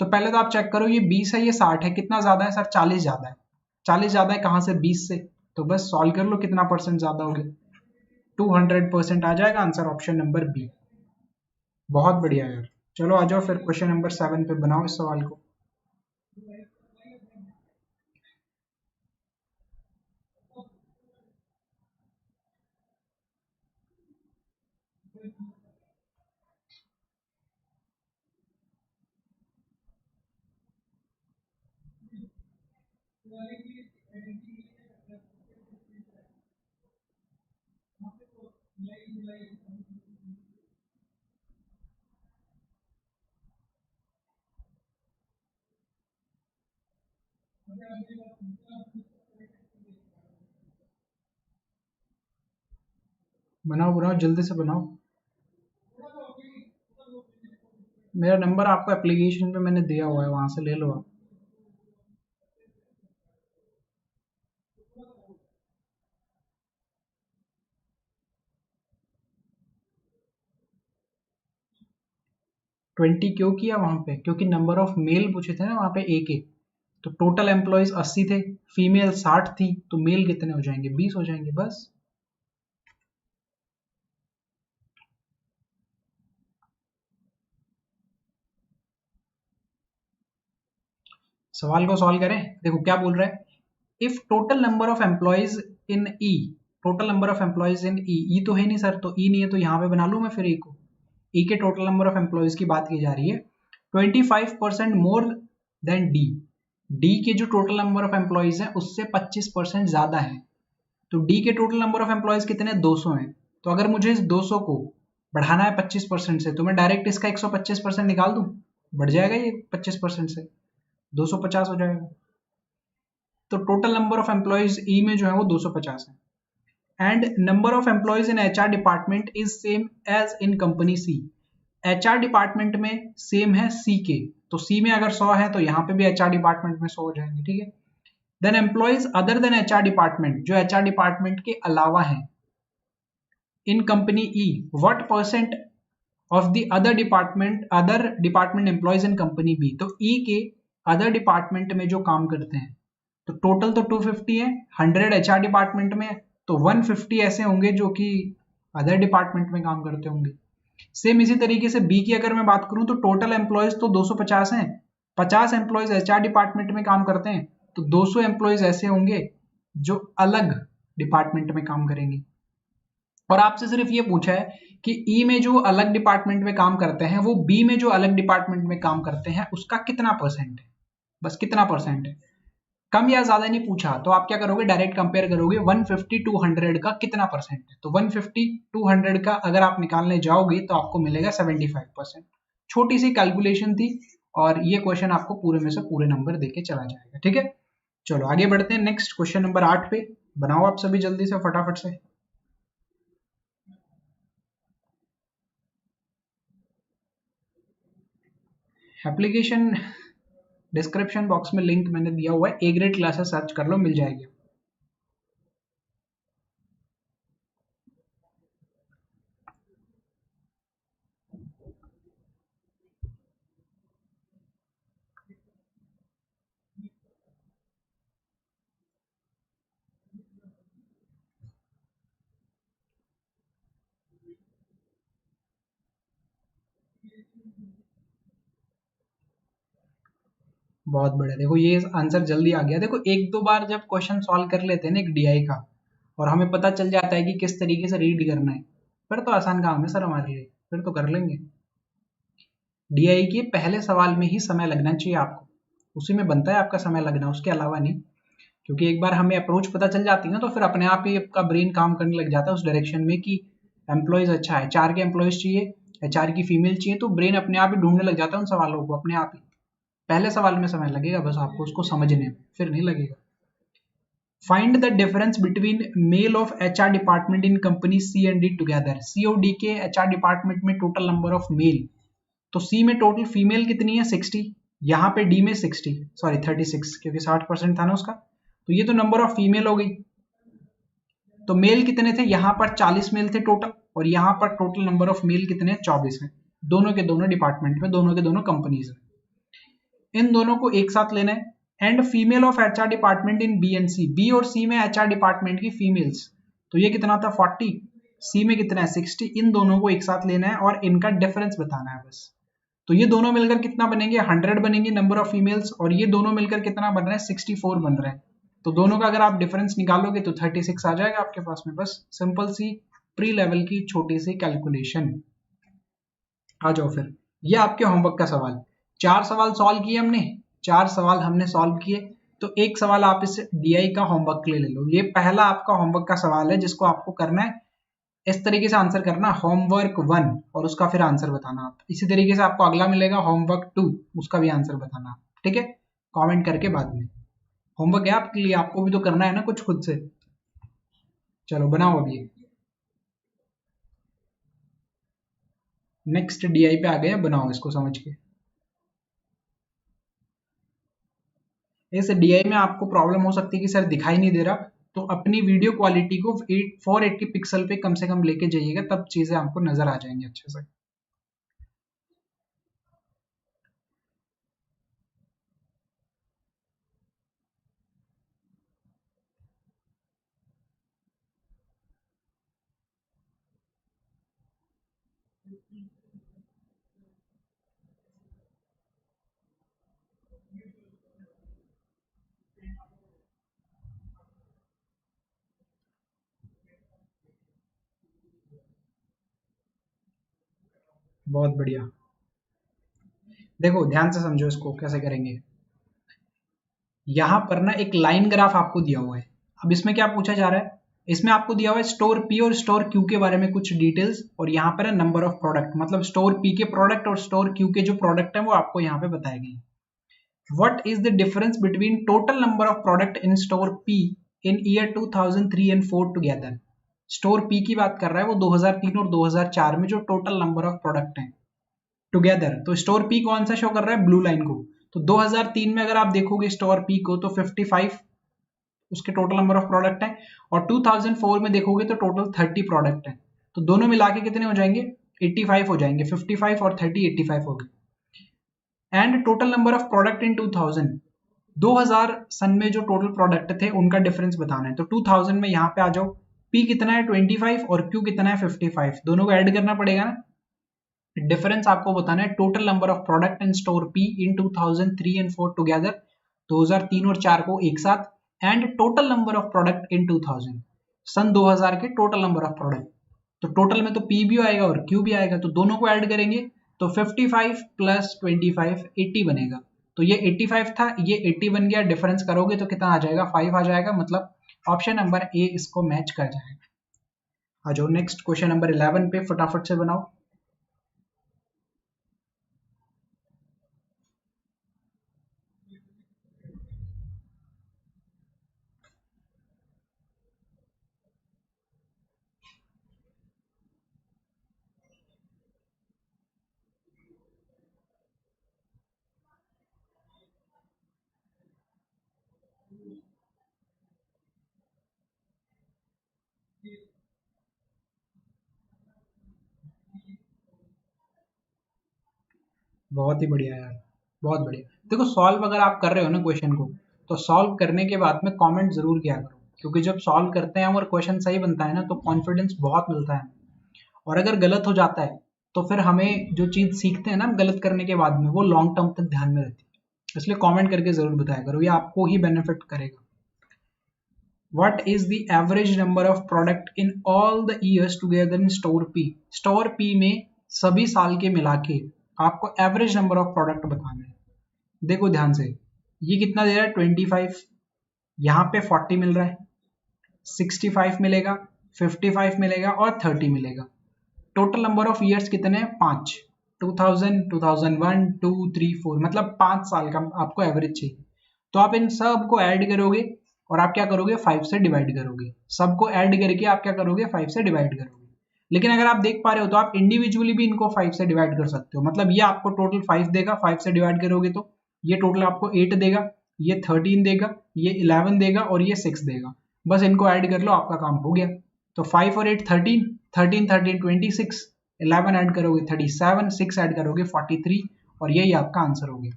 तो पहले तो आप चेक करो, ये 20 है ये 60 है, कितना ज्यादा है सर? 40 ज्यादा है। 40 ज्यादा है कहां से? 20 से। तो बस सॉल्व कर लो कितना परसेंट ज्यादा हो गया, 200% आ जाएगा आंसर, ऑप्शन नंबर बी। बहुत बढ़िया यार। चलो आ जाओ फिर क्वेश्चन नंबर 7 पे बनाओ इस सवाल को। बनाओ बनाओ जल्दी से बनाओ। मेरा नंबर आपको एप्लीकेशन पे मैंने दिया हुआ है, वहां से ले लो आप। ट्वेंटी क्यों किया वहां पे? क्योंकि नंबर ऑफ मेल पूछे थे ना वहां पे, एक एक। तो टोटल एम्प्लॉयज 80 थे, फीमेल 60 थी, तो मेल कितने हो जाएंगे? 20 हो जाएंगे बस। सवाल को सॉल्व करें। देखो क्या बोल रहा है, if total number of employees in E, total number of employees in E तो है नहीं सर, तो ई नहीं है तो यहां पे बना लू मैं फिर ई को। ई के टोटल नंबर ऑफ एम्प्लॉयज की बात की जा रही है, 25% मोर देन डी। डी के जो टोटल नंबर ऑफ एम्प्लॉयज है उससे 25% ज्यादा है। तो डी के टोटल नंबर ऑफ एम्प्लॉयज कितने? 200 हैं। तो अगर मुझे इस 200 को बढ़ाना है 25% से, तो मैं डायरेक्ट इसका 125% निकाल दूं, बढ़ जाएगा ये 25% से, 250 हो जाएगा। तो total number of employees E में जो है वो 250 है। And number of employees in HR department is same as in company C. HR department में सेम है सी के, तो सी में अगर 100 है तो यहाँ पे भी एचआर डिपार्टमेंट में 100 हो जाएंगे। ठीक है, then employees other than HR department, जो एचआर डिपार्टमेंट के अलावा है in company E, what percent of the other department employees in company B. तो ई के अदर डिपार्टमेंट में जो काम करते हैं, तो टोटल तो 250 है, 100 एचआर डिपार्टमेंट में, तो 150 ऐसे होंगे जो कि अदर डिपार्टमेंट में काम करते होंगे। सेम इसी तरीके से बी की अगर मैं बात करूं तो टोटल एम्प्लॉयज तो 250 हैं, 50 एम्प्लॉयज एचआर डिपार्टमेंट में काम करते हैं, तो 200 एम्प्लॉयज ऐसे होंगे जो अलग डिपार्टमेंट में काम करेंगे। और आपसे सिर्फ ये पूछा है कि ई में जो अलग डिपार्टमेंट में काम करते हैं वो बी में जो अलग डिपार्टमेंट में काम करते हैं उसका कितना परसेंट है, बस कितना परसेंट है, कम या ज्यादा नहीं पूछा। तो आप क्या करोगे, डायरेक्ट कंपेयर करोगे 150 टू 100 का कितना परसेंट है। तो 150 टू 100 का अगर आप निकालने जाओगे तो आपको मिलेगा 75%। छोटी सी कैलकुलेशन थी और ये क्वेश्चन आपको पूरे में से पूरे नंबर देके चला जाएगा। ठीक है, चलो आगे बढ़ते हैं नेक्स्ट क्वेश्चन नंबर 8 पे। बनाओ आप सभी जल्दी से फटाफट से। एप्लीकेशन डिस्क्रिप्शन बॉक्स में लिंक मैंने दिया हुआ है, ए ग्रेड क्लासेस सर्च कर लो, मिल जाएगी। बहुत बढ़िया, देखो ये आंसर जल्दी आ गया। देखो एक दो बार जब क्वेश्चन सॉल्व कर लेते हैं ना एक डीआई का, और हमें पता चल जाता है कि किस तरीके से रीड करना है, फिर तो आसान काम है सर हमारे लिए, फिर तो कर लेंगे। डीआई के पहले सवाल में ही समय लगना चाहिए आपको, उसी में बनता है आपका समय लगना, उसके अलावा नहीं। क्योंकि एक बार हमें अप्रोच पता चल जाती है ना, तो फिर अपने आप ही आपका ब्रेन काम करने लग जाता है उस डायरेक्शन में कि एम्प्लॉयज अच्छा है, 4 के एम्प्लॉयज चाहिए, एचआर की फीमेल चाहिए, तो ब्रेन अपने आप ही ढूंढने लग जाता है उन सवालों को अपने आप ही। पहले सवाल में समय लगेगा बस आपको उसको समझने में, फिर नहीं लगेगा। Find the difference between male of HR department in company C and D together. C और डी के एचआर डिपार्टमेंट में टोटल नंबर ऑफ मेल, तो सी में टोटल फीमेल कितनी है 60, यहाँ पे डी में 60 सॉरी 36, क्योंकि 60% था ना उसका, तो ये तो नंबर ऑफ फीमेल हो गई। तो मेल कितने थे, यहाँ पर 40 मेल थे टोटल, और यहाँ पर टोटल नंबर ऑफ मेल कितने 24 है, दोनों के दोनों डिपार्टमेंट में, दोनों के दोनों कंपनीज में। इन दोनों को एक साथ लेना है। And female of HR department in B and C, B और सी में एचआर डिपार्टमेंट की फीमेल्स, तो ये कितना था 40, सी में कितना है 60, इन दोनों को एक साथ लेना है और इनका डिफरेंस बताना है बस। तो ये दोनों मिलकर कितना बनेंगे 100 बनेंगे नंबर ऑफ फीमेल्स, और ये दोनों मिलकर कितना बन रहा है 64 बन रहा है। तो दोनों का अगर आप डिफरेंस निकालोगे तो 36 आ जाएगा आपके पास में। बस सिंपल सी प्री लेवल की छोटी सी कैलकुलेशन। आ जाओ फिर, ये आपके होमवर्क का सवाल। 4 सवाल सॉल्व किए हमने, 4 सवाल हमने सॉल्व किए, तो एक सवाल आप इस डीआई का होमवर्क के लिए ले लो। ये पहला आपका होमवर्क का सवाल है जिसको आपको करना है इस तरीके से आंसर करना, होमवर्क 1 और उसका फिर आंसर बताना आप। इसी तरीके से आपको अगला मिलेगा होमवर्क 2, उसका भी आंसर बताना, ठीक है, कमेंट करके बाद में। होमवर्क है आपके लिए, आपको भी तो करना है ना कुछ खुद से। चलो बनाओ अभी। नेक्स्ट डीआई पे आ गए, बनाओ इसको समझ के। इस डीआई में आपको प्रॉब्लम हो सकती है कि सर दिखाई नहीं दे रहा, तो अपनी वीडियो क्वालिटी को 480 पिक्सल पे कम से कम लेके जाइएगा, तब चीजें आपको नजर आ जाएंगी अच्छे से। बहुत बढ़िया, देखो ध्यान से समझो इसको कैसे करेंगे। यहाँ पर ना एक लाइन ग्राफ आपको दिया हुआ है। अब इसमें क्या पूछा जा रहा है, इसमें आपको दिया हुआ है स्टोर पी और स्टोर क्यू के बारे में कुछ डिटेल्स, और यहाँ पर है नंबर ऑफ प्रोडक्ट, मतलब स्टोर पी के प्रोडक्ट और स्टोर क्यू के जो प्रोडक्ट है वो आपको यहाँ पे बताए गए हैं। What is the difference between total number of product in store P in year 2003 and 4 together. Store P की बात कर रहा है वो 2003 और 2004 में जो टोटल नंबर ऑफ प्रोडक्ट हैं टुगेदर, तो स्टोर पी कौन सा शो कर रहा है, ब्लू लाइन को। तो 2003 में अगर आप देखोगे स्टोर पी को तो 55 उसके टोटल नंबर ऑफ प्रोडक्ट है, और 2004 में देखोगे तो टोटल 30 प्रोडक्ट है। तो दोनों मिला के कितने हो जाएंगे 85 हो जाएंगे, 55 और 30 85 हो गए। And total number of product इन 2000, 2000 सन में जो टोटल प्रोडक्ट थे उनका डिफरेंस बताना है। तो 2000 में यहाँ पे आ जाओ, पी कितना है 25 और क्यू कितना है 55, दोनों को ऐड करना पड़ेगा ना। डिफरेंस आपको बताना है total number of product in store P in 2003 and 4 together, 2003 और 4 को एक साथ, and total number of product इन 2000, सन 2000 के टोटल नंबर ऑफ प्रोडक्ट। तो टोटल में तो पी भी आएगा और क्यू भी आएगा, तो दोनों को ऐड करेंगे तो 55 प्लस 25 80 बनेगा। तो ये 85 था, ये 80 बन गया, डिफरेंस करोगे तो कितना आ जाएगा 5 आ जाएगा, मतलब ऑप्शन नंबर ए इसको मैच कर जाएगा। आ जाओ नेक्स्ट क्वेश्चन नंबर 11 पे फटाफट से बनाओ। बहुत ही बढ़िया यार, बहुत बढ़िया। देखो सॉल्व अगर आप कर रहे हो ना क्वेश्चन को, तो सॉल्व करने के बाद में कमेंट जरूर किया करो, क्योंकि जब सॉल्व करते हैं और क्वेश्चन सही बनता है ना तो कॉन्फिडेंस बहुत मिलता है। और अगर गलत हो जाता है तो फिर हमें जो चीज सीखते हैं ना गलत करने के बाद में, वो लॉन्ग टर्म तक ध्यान में रहती है। इसलिए कमेंट करके जरूर बताया करो, ये आपको ही बेनिफिट करेगा। What is the average number of product in all the years together in store P? Store P में सभी साल के मिला के आपको एवरेज नंबर ऑफ प्रोडक्ट बताना है। देखो ध्यान से, ये कितना दे रहा है 25, यहाँ पे 40 मिल रहा है, 65 मिलेगा, 55 मिलेगा और 30 मिलेगा। टोटल नंबर ऑफ ईयर्स कितने हैं? 5। 2000, 2001, 2, 3, 4, मतलब 5 साल का आपको एवरेज चाहिए। तो आप इन सब को ऐड करोगे और आप क्या करोगे? 5 से डिवाइड करोगे। सबको ऐड करके आप क्या करोगे? 5 से डिवाइड करोगे। लेकिन अगर आप देख पा रहे हो तो आप इंडिविजुअली भी इनको 5 से डिवाइड कर सकते हो। मतलब ये आपको टोटल 5 देगा, 5 से डिवाइड करोगे तो ये टोटल आपको 8 देगा, ये 13 देगा, ये 11 देगा और ये 6 देगा। बस इनको ऐड कर लो, आपका काम हो गया। तो 5 और 8 13, 13 13 26, 11 ऐड करोगे 37, 6 ऐड करोगे 43 और यही आपका आंसर हो गया।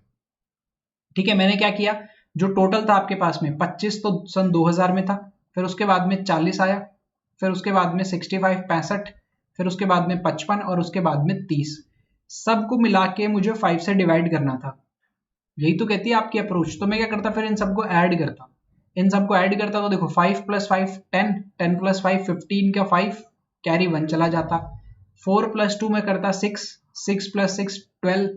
ठीक है, मैंने क्या किया, जो टोटल था आपके पास में 25 तो सन 2000 में था, फिर उसके बाद में 40 आया, फिर उसके बाद में 65 65, फिर उसके बाद में 55 और उसके बाद में 30। सबको मिला के मुझे 5 से डिवाइड करना था। यही तो कहती है आपकी अप्रोच। तो मैं क्या करता, फिर इन सबको ऐड करता, इन सबको ऐड करता। तो देखो 5 + 5 10, 10 + 5 15 का 5 कैरी 1 चला जाता। 4 + 2 में करता 6, 6 + 6 12,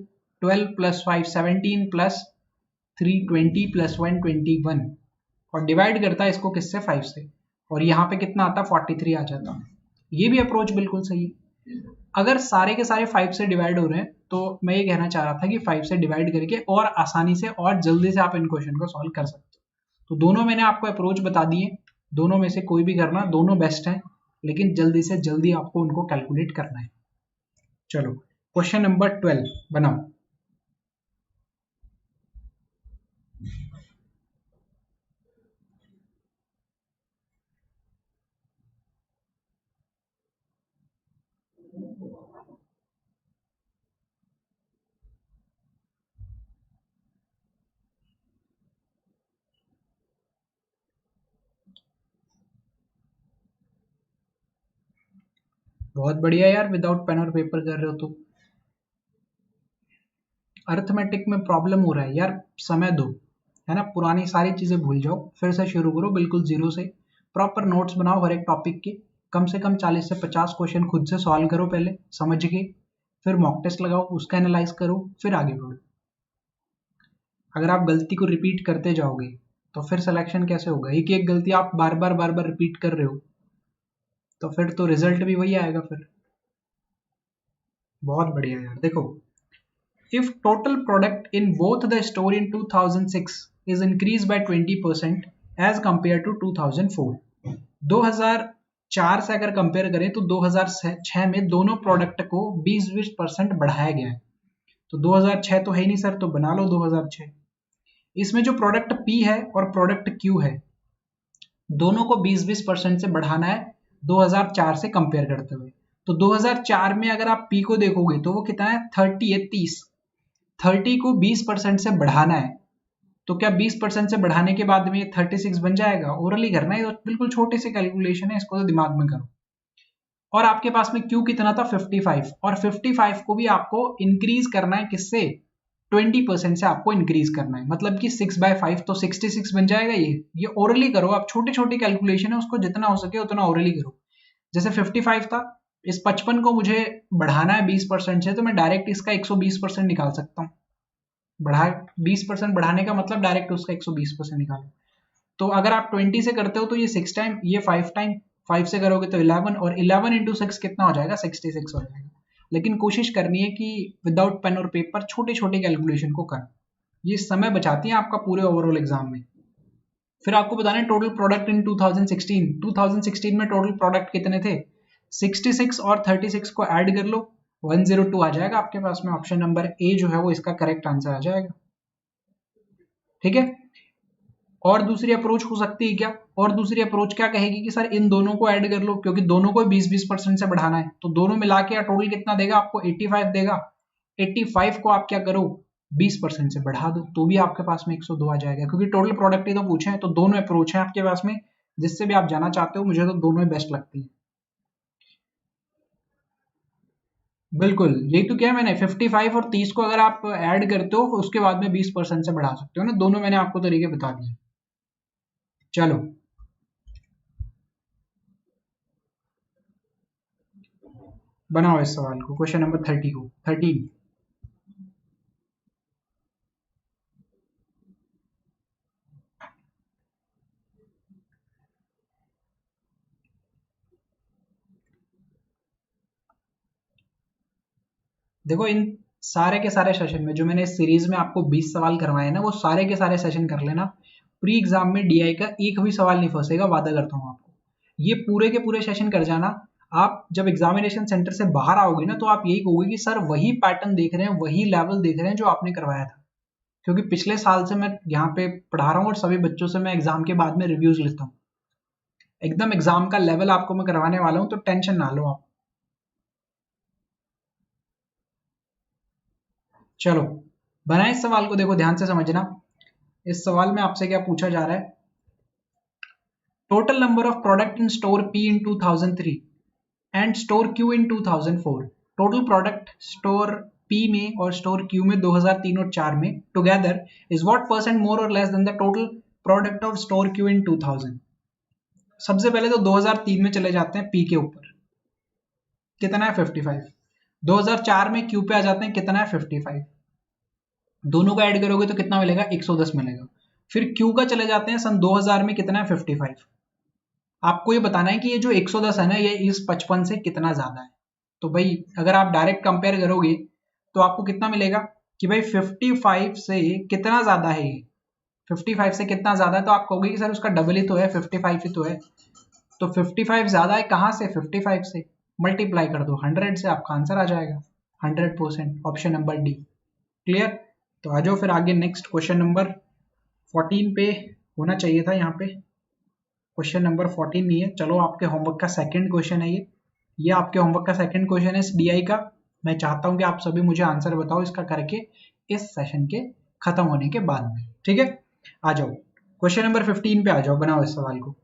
12 + 5 17 + 3 20 + 1 21 और डिवाइड करता है इसको किससे? 5 से। और यहाँ पे कितना आता? 43 आ जाता। ये भी अप्रोच बिल्कुल सही है। अगर सारे के सारे 5 से डिवाइड हो रहे हैं तो मैं ये कहना चाह रहा था कि 5 से डिवाइड करके और आसानी से और जल्दी से आप इन क्वेश्चन को सॉल्व कर सकते हो। तो दोनों मैंने आपको अप्रोच बता दिए, दोनों में से कोई भी करना, दोनों बेस्ट हैं, लेकिन जल्दी से जल्दी आपको उनको कैलकुलेट करना है। चलो क्वेश्चन नंबर 12 बनाओ। बहुत बढ़िया यार, विदाउट पेन और पेपर कर रहे हो तो। अर्थमेटिक में प्रॉब्लम हो रहा है यार, समय दो, है ना। पुरानी सारी चीजें भूल जाओ, फिर से शुरू करो बिल्कुल जीरो से। प्रॉपर नोट्स बनाओ हर एक टॉपिक के, कम से कम 40 से 50 क्वेश्चन खुद से सॉल्व करो पहले समझ के, फिर मॉक टेस्ट लगाओ, उसका एनालाइज करो, फिर आगे बढ़ो। अगर आप गलती को रिपीट करते जाओगे तो फिर सिलेक्शन कैसे होगा? एक एक गलती आप बार बार रिपीट कर रहे हो तो फिर तो रिजल्ट भी वही आएगा फिर। बहुत बढ़िया यार। देखो, if total product in both the store in 2006 is increased by 20% as compared to 2004, 2004 से अगर कंपेयर करें तो 2006 में दोनों प्रोडक्ट को 20% बढ़ाया गया है। तो 2006 तो है ही नहीं सर, तो बना लो 2006। इसमें जो प्रोडक्ट P है और प्रोडक्ट Q है, दोनों को 20% से बढ़ाना है 2004 से कंपेयर करते हुए। तो 2004 में अगर आप P को देखोगे तो वो कितना है? 30 है, 30। 30 को 20% से बढ़ाना है, तो क्या 20% से बढ़ाने के बाद में ये 36 बन जाएगा? ओरली करना है, तो बिल्कुल छोटी सी कैलकुलेशन है, इसको तो दिमाग में करो। और आपके पास में Q कितना था? 55, और 55 को भी आपको इंक्रीज करना है किससे? 20% से आपको इंक्रीज करना है, मतलब कि 6/5 तो 66 बन जाएगा। ये ओरली करो आप, छोटी छोटी कैलकुलेशन है, उसको जितना हो सके उतना ओरली करो। जैसे 55 था, इस 55 को मुझे बढ़ाना है 20% से, तो मैं डायरेक्ट इसका 120% निकाल सकता हूँ। बढ़ा 20% बढ़ाने का मतलब डायरेक्ट उसका 120% निकालो। तो अगर आप 20 से करते हो तो ये 6 टाइम, ये 5 टाइम, 5 से करोगे तो 11, और 11 इंटू 6 कितना हो जाएगा? 66 हो जाएगा। लेकिन कोशिश करनी है कि विदाउट पेन और पेपर छोटे छोटे कैलकुलेशन को कर, ये समय बचाती है आपका पूरे ओवरऑल एग्जाम में। फिर आपको बताना है टोटल प्रोडक्ट इन 2016 में टोटल प्रोडक्ट कितने थे? 66 और 36 को ऐड कर लो, 102 आ जाएगा आपके पास में। ऑप्शन नंबर ए जो है वो इसका करेक्ट आंसर आ जाएगा। ठीक है, और दूसरी अप्रोच हो सकती है क्या? और दूसरी अप्रोच क्या कहेगी कि सर इन दोनों को ऐड कर लो, क्योंकि दोनों को 20-20% से बढ़ाना है, तो दोनों मिला के टोटल कितना देगा आपको? 85 देगा। 85 को आप क्या करो 20% से बढ़ा दो, तो भी आपके पास में 102 आ जाएगा, क्योंकि टोटल प्रोडक्ट ही तो पूछे हैं। तो दोनों अप्रोच है आपके पास में, जिससे भी आप जाना चाहते हो, मुझे तो दोनों ही बेस्ट लगती है। बिल्कुल, यही तो क्या है, मैंने 55 और 30 को अगर आप ऐड करते हो उसके बाद में 20% से बढ़ा सकते हो ना, दोनों मैंने आपको तरीके बता दिए। चलो बनाओ इस सवाल को, क्वेश्चन नंबर 30 को, 13। देखो इन सारे के सारे सेशन में, जो मैंने इस सीरीज में आपको 20 सवाल करवाए ना, वो सारे के सारे सेशन कर लेना। प्री एग्जाम में डीआई का एक भी सवाल नहीं फंसेगा, वादा करता हूँ आपको। ये पूरे के पूरे सेशन कर जाना। आप जब एग्जामिनेशन सेंटर से बाहर आओगे ना, तो आप यही कहोगे कि सर वही पैटर्न देख रहे हैं, वही लेवल देख रहे हैं जो आपने करवाया था। क्योंकि पिछले साल से मैं यहाँ पे पढ़ा रहा हूँ और सभी बच्चों से मैं एग्जाम के बाद में रिव्यूज लेता हूँ। एकदम एग्जाम का लेवल आपको मैं करवाने वाला हूँ, तो टेंशन ना लो आप। चलो बनाए इस सवाल को, देखो ध्यान से समझना। इस सवाल में आपसे क्या पूछा जा रहा है, total number of product in store P in 2003 and store Q in 2004। Total product store P में और स्टोर क्यू में 2003 और 4 में together is what percent more और less than the total product of store Q in 2000। सबसे पहले तो 2003 में चले जाते हैं, पी के ऊपर कितना है 55। 2004 में क्यू पे आ जाते हैं, कितना है 55। दोनों का ऐड करोगे तो कितना मिलेगा 110 मिलेगा। फिर क्यू का चले जाते हैं, सन 2000 में कितना है 55। आपको ये बताना है कि ये जो 110 है ना, ये इस 55 से कितना ज्यादा है। तो भाई अगर आप डायरेक्ट कंपेयर करोगे तो आपको कितना मिलेगा कि भाई 55 से कितना ज्यादा है ये। 55 से कितना ज्यादा है, तो आप कहोगे कि सर उसका डबल ही तो है, 55 ही तो है। तो 55 ज्यादा है कहां से, 55 से मल्टीप्लाई कर दो 100 से, आपका आंसर आ जाएगा 100%, ऑप्शन नंबर डी। क्लियर। तो आ जाओ फिर आगे, नेक्स्ट क्वेश्चन नंबर 14 पे होना चाहिए था यहाँ पे। क्वेश्चन नंबर 14 नहीं है, चलो आपके होमवर्क का सेकंड क्वेश्चन है ये आपके होमवर्क का सेकंड क्वेश्चन है इस डीआई का। मैं चाहता हूं कि आप सभी मुझे आंसर बताओ इसका करके इस सेशन के खत्म होने के बाद में, ठीक है। आ जाओ क्वेश्चन नंबर 15 पे आ जाओ, बनाओ इस सवाल को।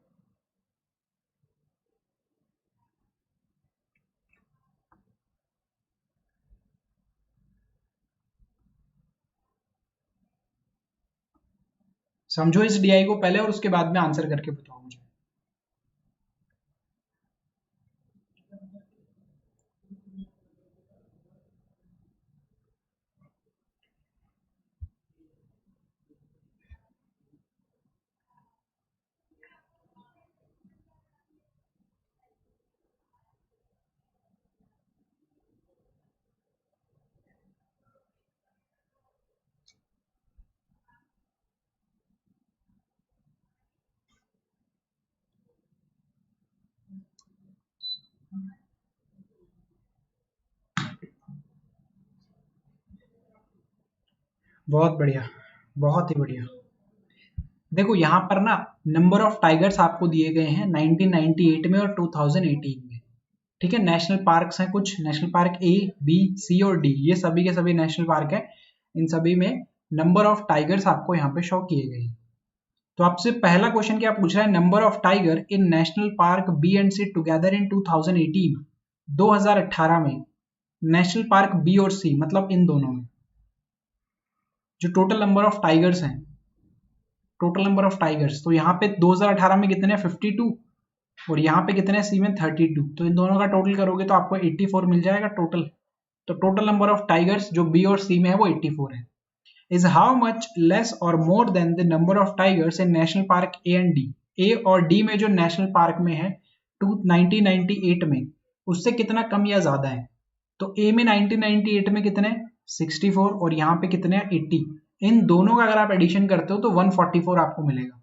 समझो इस डीआई को पहले और उसके बाद में आंसर करके बताओ मुझे। बहुत बढ़िया, बहुत ही बढ़िया। देखो यहाँ पर ना नंबर ऑफ टाइगर्स आपको दिए गए हैं 1998 में और 2018 में, ठीक है। नेशनल पार्क्स हैं कुछ, national park A B C और डी, ये सभी के सभी नेशनल पार्क हैं। इन सभी में नंबर ऑफ टाइगर्स आपको यहाँ पे शो किए गए हैं। तो आपसे पहला क्वेश्चन क्या पूछ रहा है, number of tiger in national park B and C together in 2018, 2018 में नेशनल पार्क बी और सी, मतलब इन दोनों में जो टोटल नंबर ऑफ टाइगर्स हैं, टोटल नंबर ऑफ टाइगर्स, तो यहाँ पे 2018 में कितने 52 और यहाँ पे कितने सी में 32, तो इन दोनों का टोटल करोगे तो आपको 84 मिल जाएगा टोटल। तो टोटल नंबर ऑफ टाइगर्स जो बी और सी में है वो 84 है। इज हाउ मच लेस और more than the number of tigers in national park A and D. A और डी में जो नेशनल पार्क में है 1998 में, उससे कितना कम या ज्यादा है। तो ए में 1998 में कितने 64 और यहाँ पे कितने 80, इन दोनों का अगर आप एडिशन करते हो तो 144 आपको मिलेगा।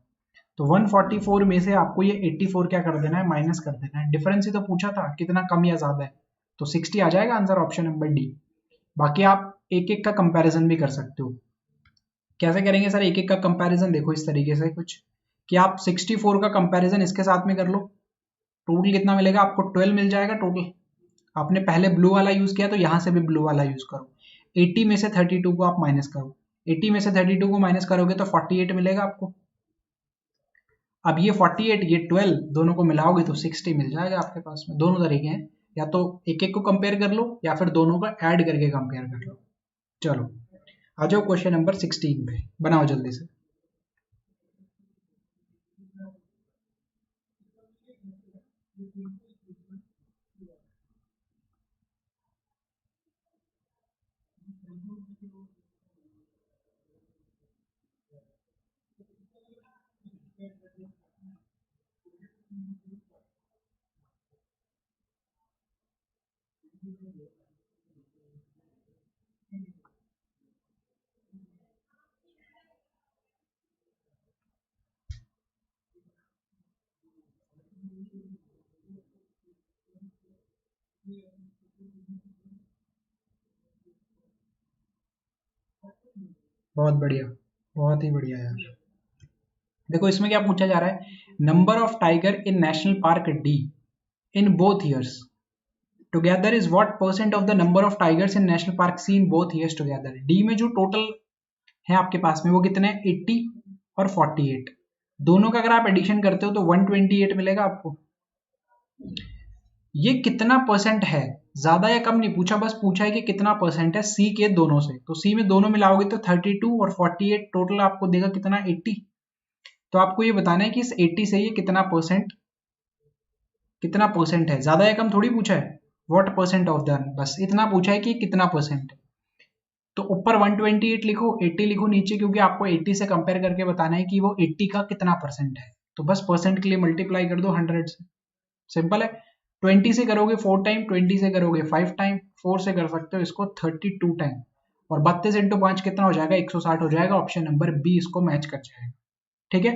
तो 144 में से आपको ये 84 क्या कर देना है, माइनस कर देना है। डिफरेंस ही तो पूछा था कितना कम या ज्यादा है, तो 60 आ जाएगा आंसर, ऑप्शन नंबर डी। बाकी आप एक एक का कंपैरिजन भी कर सकते हो। कैसे करेंगे सर एक एक का कंपैरिजन, देखो इस तरीके से कुछ कि आप 64 का कंपैरिजन इसके साथ में कर लो, टोटल कितना मिलेगा आपको 12 मिल जाएगा टोटल। आपने पहले ब्लू वाला यूज किया तो यहां से भी ब्लू वाला यूज करो। 80 में से 32 को आप माइनस करो, 80 में से 32 को माइनस करोगे तो 48 मिलेगा आपको। अब ये 48 ये 12 दोनों को मिलाओगे तो 60 मिल जाएगा आपके पास में। दोनों तरीके हैं, या तो एक एक को कंपेयर कर लो या फिर दोनों का ऐड करके कंपेयर कर लो। चलो आ जाओ क्वेश्चन नंबर 16 पे, बनाओ जल्दी से। बहुत बढ़िया, बहुत ही बढ़िया यार। देखो इसमें क्या पूछा जा रहा है, number of tiger in national park D in both years together is what percent of the number of tigers in national park C in both years together. D में जो टोटल है आपके पास में वो कितने हैं, 80 और 48। दोनों का अगर आप एडिशन करते हो तो 128 मिलेगा आपको। ये कितना परसेंट है, ज्यादा या कम नहीं पूछा, बस पूछा है कि कितना परसेंट है सी के दोनों से। तो सी में दोनों मिलाओगे तो 32 और 48 टोटल आपको देगा कितना, 80। तो आपको ये बताना है कि इस 80 से ये कितना परसेंट है, ज्यादा या कम थोड़ी पूछा है, व्हाट परसेंट ऑफ द, बस इतना पूछा है कि कितना परसेंट है। तो ऊपर 128 लिखो, 80 लिखो नीचे, क्योंकि आपको 80 से कंपेयर करके बताना है कि वो 80 का कितना परसेंट है। तो बस परसेंट के लिए मल्टीप्लाई कर दो 100 से, सिंपल है। 20 से करोगे 4 टाइम, 20 से करोगे 5 टाइम, 4 से कर सकते हो इसको 32 टाइम, और 32 इंटू 5 कितना हो जाएगा, 160 हो जाएगा। ऑप्शन नंबर बी इसको मैच कर जाएगा। ठीक है,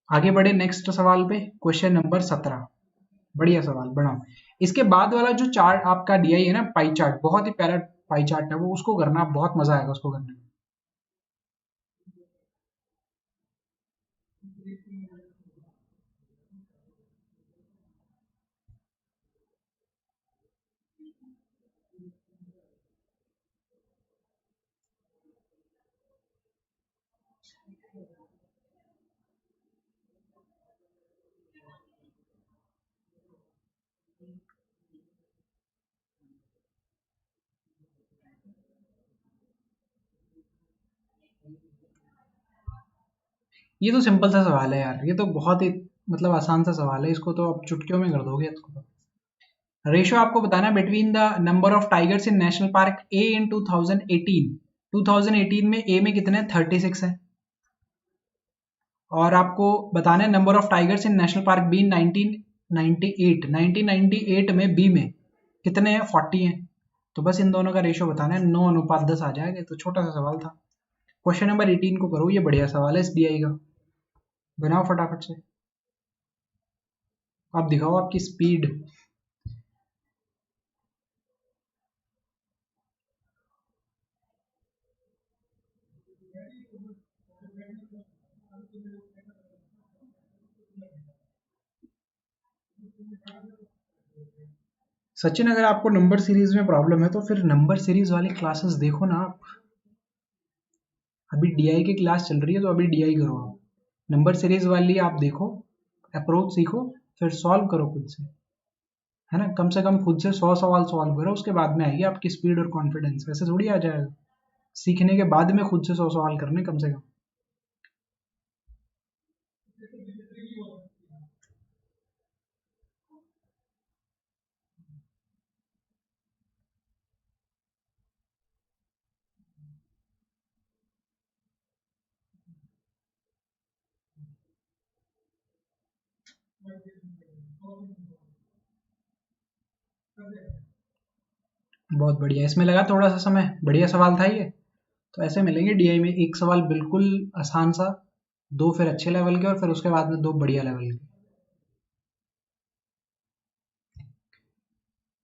आगे बढ़े नेक्स्ट सवाल पे, क्वेश्चन नंबर 17। बढ़िया सवाल, बढ़ाओ। इसके बाद वाला जो चार्ट आपका दिया है ना, पाई चार्ट, बहुत ही प्यारा पाई चार्ट है वो, उसको करना बहुत मजा आएगा उसको करने में। ये तो सिंपल सा सवाल है यार, ये तो बहुत ही मतलब आसान सा सवाल है, इसको तो आप चुटकियों में कर दोगे इसको तो। रेशियो आपको बताना है between the number of tigers in national park A in 2018। 2018 में ए में कितने, 36 है। और आपको बताना है number of tigers in national park be in 1998। 1998 में बी में कितने हैं, 40 हैं। तो बस इन दोनों का रेशियो बताना है, 9:10 आ जाएगा। तो छोटा सा सवाल था। क्वेश्चन नंबर 18 को करो, ये बढ़िया सवाल है एसबीआई का, बनाओ फटाफट से। आप दिखाओ आपकी स्पीड। सचिन, अगर आपको नंबर सीरीज में प्रॉब्लम है तो फिर नंबर सीरीज वाली क्लासेस देखो ना आप। अभी डीआई की क्लास चल रही है तो अभी डीआई करो आप, नंबर सीरीज वाली आप देखो, अप्रोच सीखो, फिर सॉल्व करो खुद से, है ना। कम से कम खुद से 100 सवाल सॉल्व करो, उसके बाद में आएगी आपकी स्पीड और कॉन्फिडेंस। ऐसे थोड़ी आ जाएगा, सीखने के बाद में खुद से 100 सवाल करने कम से कम। बहुत बढ़िया, इसमें लगा थोड़ा सा समय, बढ़िया सवाल था ये। तो ऐसे मिलेंगे डीआई में, एक सवाल बिल्कुल आसान सा, दो फिर अच्छे लेवल के, और फिर उसके बाद में दो बढ़िया लेवल के।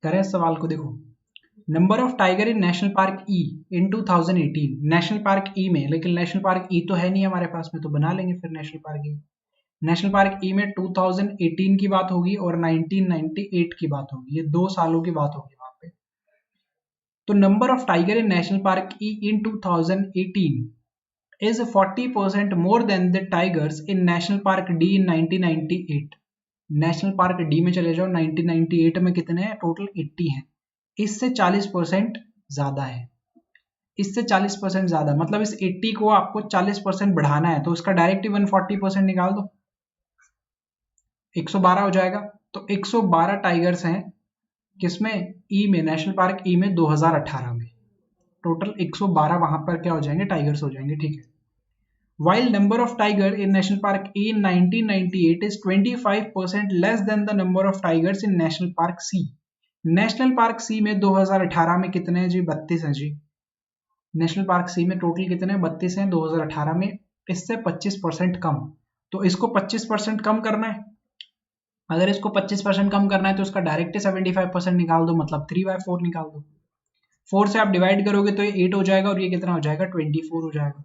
करें इस सवाल को, देखो। Number of tiger in national park E in 2018। National park E में, लेकिन नेशनल पार्क ई तो है नहीं हमारे पास में, तो बना लेंगे फिर नेशनल पार्क ई। नेशनल पार्क ई में 2018 की बात होगी और 1998 की बात होगी, ये 2 सालों की बात होगी वहां पे। तो number of tiger in national park E in 2018 is 40% more than the tigers in National Park D in 1998. National park D में चले जाओ, 1998 में कितने हैं? टोटल 80 हैं। इससे 40% ज्यादा है, इससे 40% ज्यादा, मतलब इस 80 को आपको 40% बढ़ाना है, तो इसका डायरेक्ट 140% निकाल दो, 112 हो जाएगा। तो 112 टाइगर्स हैं किसमें? ई में, नेशनल पार्क ई में 2018 में। टोटल 112 वहां पर क्या हो जाएंगे? टाइगर्स हो जाएंगे, ठीक है। While number of tiger in National Park E in 1998 is 25% less than the number of tigers in National Park C. National Park C में 2018 में कितने हैं जी? 32 हैं जी। नेशनल पार्क सी में टोटल कितने? 32 हैं 2018 में, इससे 25% कम। तो इसको 25% कम करना है, अगर इसको 25% कम करना है तो इसका डायरेक्ट 75% निकाल दो, मतलब 3/4 निकाल दो। 4 से आप डिवाइड करोगे तो ये 8 हो जाएगा, और ये कितना हो जाएगा? 24 हो जाएगा।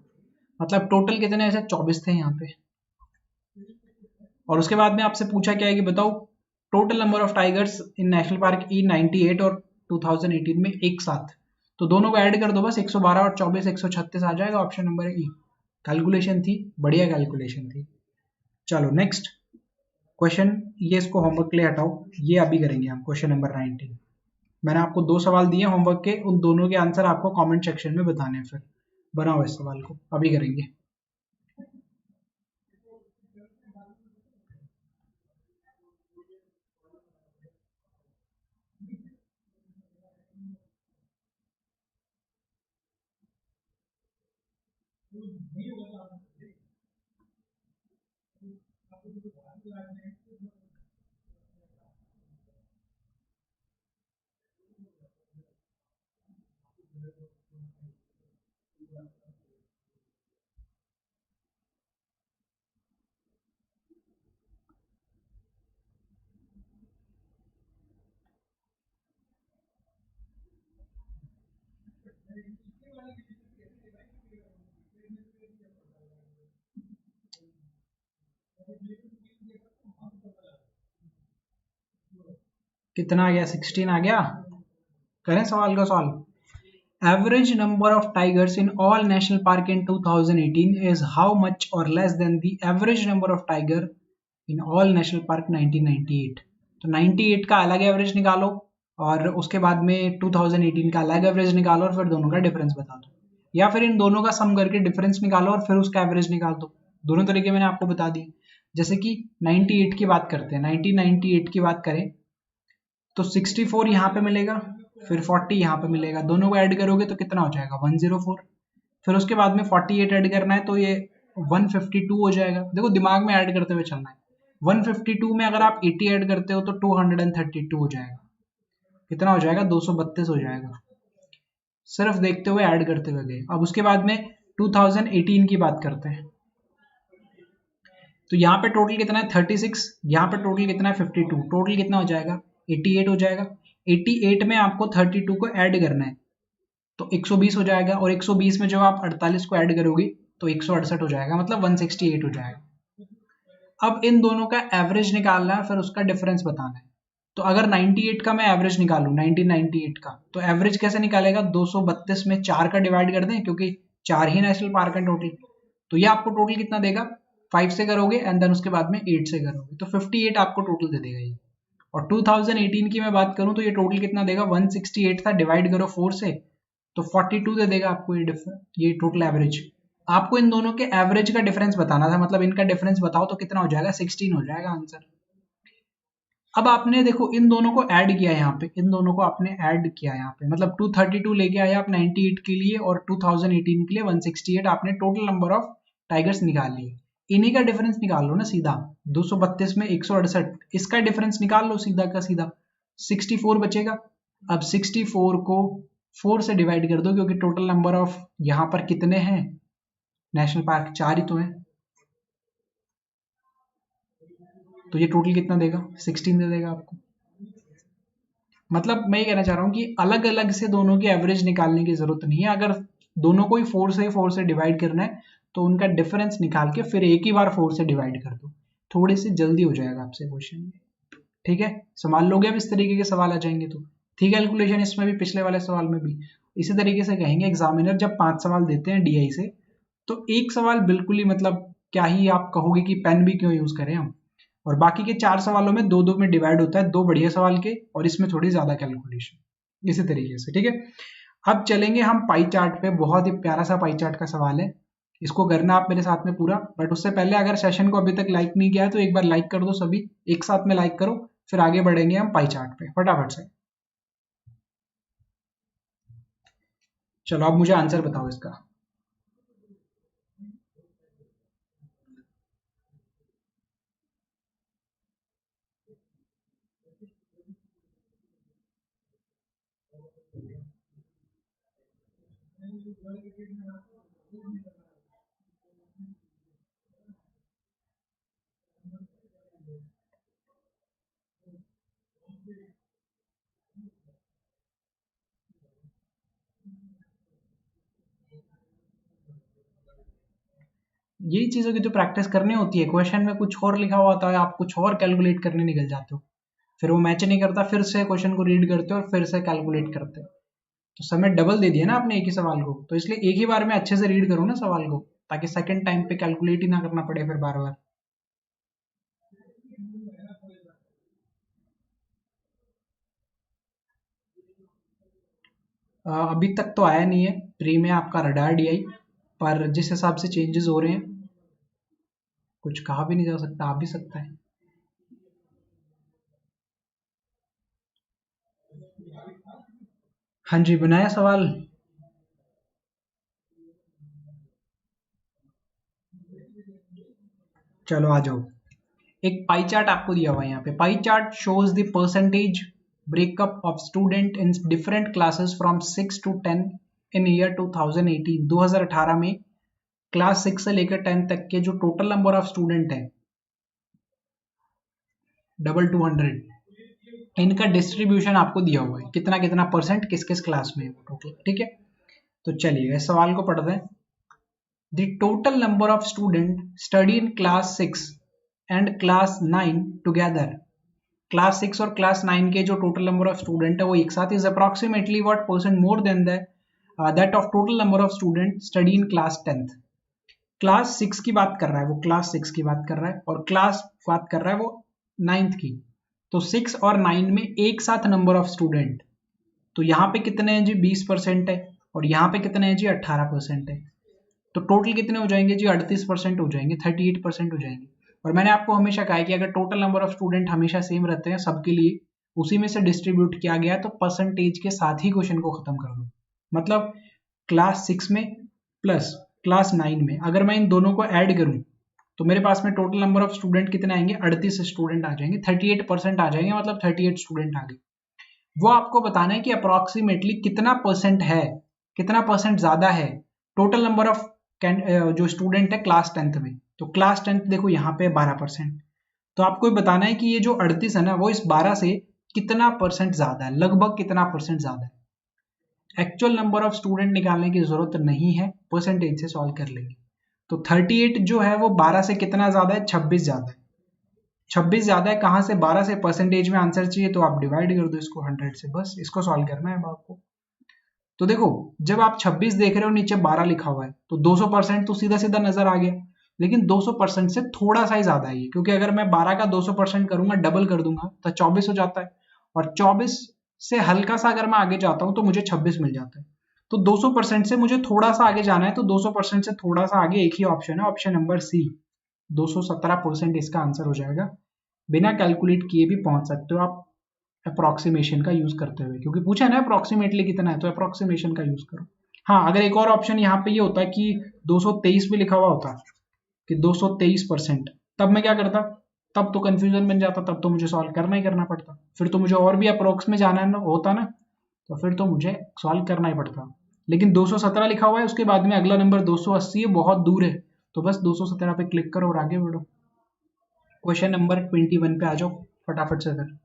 मतलब टोटल कितने ऐसे? 24 थे यहाँ पे। और उसके बाद में आपसे पूछा क्या है कि बताओ total number of tigers in national park E 98 और 2018 में एक साथ, तो दोनों को ऐड कर दो बस, 112 और 24 136 आ जाएगा। ऑप्शन नंबर ई। कैलकुलेशन थी, बढ़िया कैलकुलेशन थी। चलो नेक्स्ट क्वेश्चन, ये इसको होमवर्क के लिए हटाओ, ये अभी करेंगे हम। क्वेश्चन नंबर 19, मैंने आपको 2 सवाल दिए होमवर्क के, उन दोनों के आंसर आपको कमेंट सेक्शन में बताने हैं, फिर बनाओ इस सवाल को, अभी करेंगे। कितना आ गया? 16 आ गया। करें सवाल का solve. Average number of tigers in all national park in 2018 is how much और less than the average number of tiger in all national park 1998। तो 98 का अलग एवरेज निकालो, और उसके बाद में 2018 का अलग एवरेज निकालो, और फिर दोनों का डिफरेंस बता दो, या फिर इन दोनों का सम करके डिफरेंस निकालो और फिर उसका एवरेज निकाल दो। दोनों तरीके मैंने आपको बता दिए। जैसे कि 98 की बात करते हैं, 1998 की बात करें तो 64 यहाँ पे मिलेगा, फिर 40 यहाँ पे मिलेगा, दोनों को ऐड करोगे तो कितना हो जाएगा? 104। फिर उसके बाद में 48 ऐड करना है तो ये 152 हो जाएगा। देखो दिमाग में ऐड करते हुए चलना है। 152 में अगर आप 80 ऐड करते हो तो 232 हो जाएगा। कितना हो जाएगा? 232 हो जाएगा। सिर्फ देखते हुए ऐड करते हुए गए। अब उसके बाद में 2018 की बात करते हैं, तो यहाँ पे टोटल कितना है? 36। यहाँ पे टोटल कितना है? 52। टोटल कितना हो जाएगा? 88 हो जाएगा। 88 में आपको 32 को ऐड करना है तो 120 हो जाएगा, और 120 में जब आप 48 को ऐड करोगे तो 168 हो जाएगा, मतलब 168 हो जाएगा। अब इन दोनों का एवरेज निकालना है, फिर उसका डिफरेंस बताना है। तो अगर 98 का मैं एवरेज निकालूं, 1998 का, तो एवरेज कैसे निकालेगा? 232 में 4 का डिवाइड कर दें, क्योंकि 4 ही नेशनल पार्क है टोटल। तो ये आपको टोटल कितना देगा? 5 से करोगे एंड देन उसके बाद में 8 से करोगे तो 58 आपको टोटल दे देगा ये। और 2018 की मैं बात करूं तो ये टोटल कितना देगा? 168 था, डिवाइड करो 4 से तो 42 दे देगा आपको ये टोटल एवरेज। आपको इन दोनों के एवरेज का डिफरेंस बताना था, मतलब इनका डिफरेंस बताओ तो कितना हो जाएगा? 16 हो जाएगा आंसर। अब आपने देखो इन दोनों को ऐड किया यहाँ पे, इन दोनों को आपने ऐड किया यहाँ पे, मतलब 232 लेके आए आप 98 के लिए, और 2018 के लिए 168, आपने टोटल नंबर ऑफ टाइगर्स निकाल लिए। इन्हीं का डिफरेंस निकाल लो ना सीधा। 232 में 168, इसका डिफरेंस निकाल लो सीधा का सीधा, 64 बचेगा। अब 64 को 4 से डिवाइड कर दो, क्योंकि टोटल नंबर ऑफ यहाँ पर कितने हैं नेशनल पार्क? 4 ही तो है, तो ये टोटल कितना देगा? 16 दे देगा आपको। मतलब मैं ये कहना चाह रहा हूँ कि अलग अलग से दोनों की एवरेज निकालने की जरूरत नहीं है। अगर दोनों को ही 4 से डिवाइड करना है तो उनका डिफरेंस निकाल के फिर एक ही बार 4 से डिवाइड कर दो, थोड़ी सी जल्दी हो जाएगा आपसे क्वेश्चन में। ठीक है, संभाल लोगे अब, इस तरीके के सवाल आ जाएंगे तो। थी कैलकुलेशन इसमें भी, पिछले वाले सवाल में भी। इसी तरीके से कहेंगे एग्जामिनर जब 5 सवाल देते हैं डीआई से, तो एक सवाल बिल्कुल ही मतलब क्या ही आप कहोगे कि पेन भी क्यों यूज करें हम, और बाकी के 4 सवालों में दो दो में डिवाइड होता है, 2 बढ़िया सवाल के और इसमें थोड़ी ज्यादा कैलकुलेशन, इसी तरीके से। ठीक है, अब चलेंगे हम पाई चार्ट पे। बहुत ही प्यारा सा पाई चार्ट का सवाल है, इसको करना आप मेरे साथ में पूरा। बट उससे पहले अगर सेशन को अभी तक लाइक नहीं किया है तो एक बार लाइक कर दो, सभी एक साथ में लाइक करो, फिर आगे बढ़ेंगे हम पाई चार्ट पे फटाफट से। चलो अब मुझे आंसर बताओ इसका। यही चीजों की तो प्रैक्टिस करनी होती है, क्वेश्चन में कुछ और लिखा हुआ होता है, आप कुछ और कैलकुलेट करने निकल जाते हो, फिर वो मैच नहीं करता, फिर से क्वेश्चन को रीड करते हो और फिर से कैलकुलेट करते हो, तो समय डबल दे दिया ना आपने एक ही सवाल को, तो इसलिए एक ही बार में अच्छे से रीड करो ना सवाल को, ताकि सेकंड टाइम पे कैलकुलेट ही ना करना पड़े फिर बार बार। अभी तक तो आया नहीं है प्री में आपका रडार डीआई, पर जिस हिसाब से चेंजेस हो रहे हैं कुछ कहा भी नहीं जा सकता, आ भी सकता है। हाँ जी, बनाया सवाल। चलो आ जाओ। एक पाई चार्ट आपको दिया हुआ है यहाँ पे, pie chart shows the percentage breakup of student in different classes from 6 to 10 in year 2018। 2018 में क्लास 6 से लेकर 10 तक के जो टोटल नंबर ऑफ स्टूडेंट है, 2,200, इनका डिस्ट्रीब्यूशन आपको दिया हुआ है, कितना कितना परसेंट किस किस क्लास में है टोटल। ठीक है, तो चलिए इस सवाल को पढ़ते हैं। The total number of student study in class 6 and class 9 together. Class 6 और क्लास 9 के जो टोटल नंबर ऑफ स्टूडेंट है वो एक साथ, is approximately what percent more then that of total number of student study in class 10th। Class 6 की बात कर रहा है वो, क्लास 6 की बात कर रहा है, और क्लास बात कर रहा है वो 9th की। तो 6 और 9 में एक साथ नंबर ऑफ स्टूडेंट, तो यहाँ पे कितने हैं जी, 20% है, और यहाँ पे कितने हैं जी, 18% है। तो टोटल कितने हो जाएंगे जी, 38% हो जाएंगे, 38% हो जाएंगे। और मैंने आपको हमेशा कहा है कि अगर टोटल नंबर ऑफ स्टूडेंट हमेशा सेम रहते हैं सबके लिए, उसी में से डिस्ट्रीब्यूट किया गया है, तो परसेंटेज के साथ ही क्वेश्चन को खत्म कर दो। मतलब क्लास 6 में प्लस क्लास 9 में अगर मैं इन दोनों को ऐड करूं, तो मेरे पास में टोटल नंबर ऑफ स्टूडेंट कितने आएंगे, 38 स्टूडेंट आ जाएंगे, 38% आ जाएंगे, मतलब 38 स्टूडेंट आ गए। वो आपको बताना है कि अप्रोक्सीमेटली कितना परसेंट है, कितना परसेंट ज्यादा है टोटल नंबर ऑफ जो स्टूडेंट है क्लास 10th में। तो क्लास 10th देखो यहाँ पे 12%, तो आपको ये बताना है कि ये जो 38 है ना, वो इस 12 से कितना परसेंट ज्यादा है, लगभग कितना परसेंट ज्यादा है। एक्चुअल नंबर ऑफ स्टूडेंट निकालने की जरूरत नहीं है, परसेंटेज से सॉल्व कर लेंगे। तो 38 जो है वो 12 से कितना ज्यादा है, 26 ज्यादा है। 26 ज्यादा है कहाँ से, 12 से। परसेंटेज में आंसर चाहिए तो आप डिवाइड कर दो इसको 100 से, बस इसको सॉल्व करना है अब आपको। तो देखो, जब आप 26 देख रहे हो नीचे 12 लिखा हुआ है, तो 200% तो सीधा सीधा नजर आ गया, लेकिन 200% से थोड़ा सा ही ज्यादा है ये, क्योंकि अगर मैं 12 का 200% करूंगा, डबल कर दूंगा, तो 24 हो जाता है, और 24 से हल्का सा अगर मैं आगे जाता हूं तो मुझे 26 मिल जाता है। तो 200% से मुझे थोड़ा सा आगे जाना है, तो 200% से थोड़ा सा आगे एक ही ऑप्शन है, ऑप्शन नंबर सी, 217% इसका आंसर हो जाएगा। बिना कैलकुलेट किए भी पहुंच सकते हो आप अप्रोक्सीमेशन का यूज करते हुए, क्योंकि पूछा है ना अप्रोक्सीमेटली कितना है, तो अप्रोक्सीमेशन का यूज करो। हाँ, अगर एक और ऑप्शन यहाँ पे ये होता है कि 223 भी लिखा हुआ होता कि 223%, तब मैं क्या करता, तब तो कंफ्यूजन बन जाता, तब तो मुझे सॉल्व करना ही करना पड़ता, फिर तो मुझे और भी अप्रोक्स में जाना है ना, होता ना, तो फिर तो मुझे सॉल्व करना ही पड़ता। लेकिन 217 लिखा हुआ है, उसके बाद में अगला नंबर 280 है, बहुत दूर है, तो बस 217 पे क्लिक करो और आगे बढ़ो। क्वेश्चन नंबर 21 पे आ जाओ फटाफट से फिर।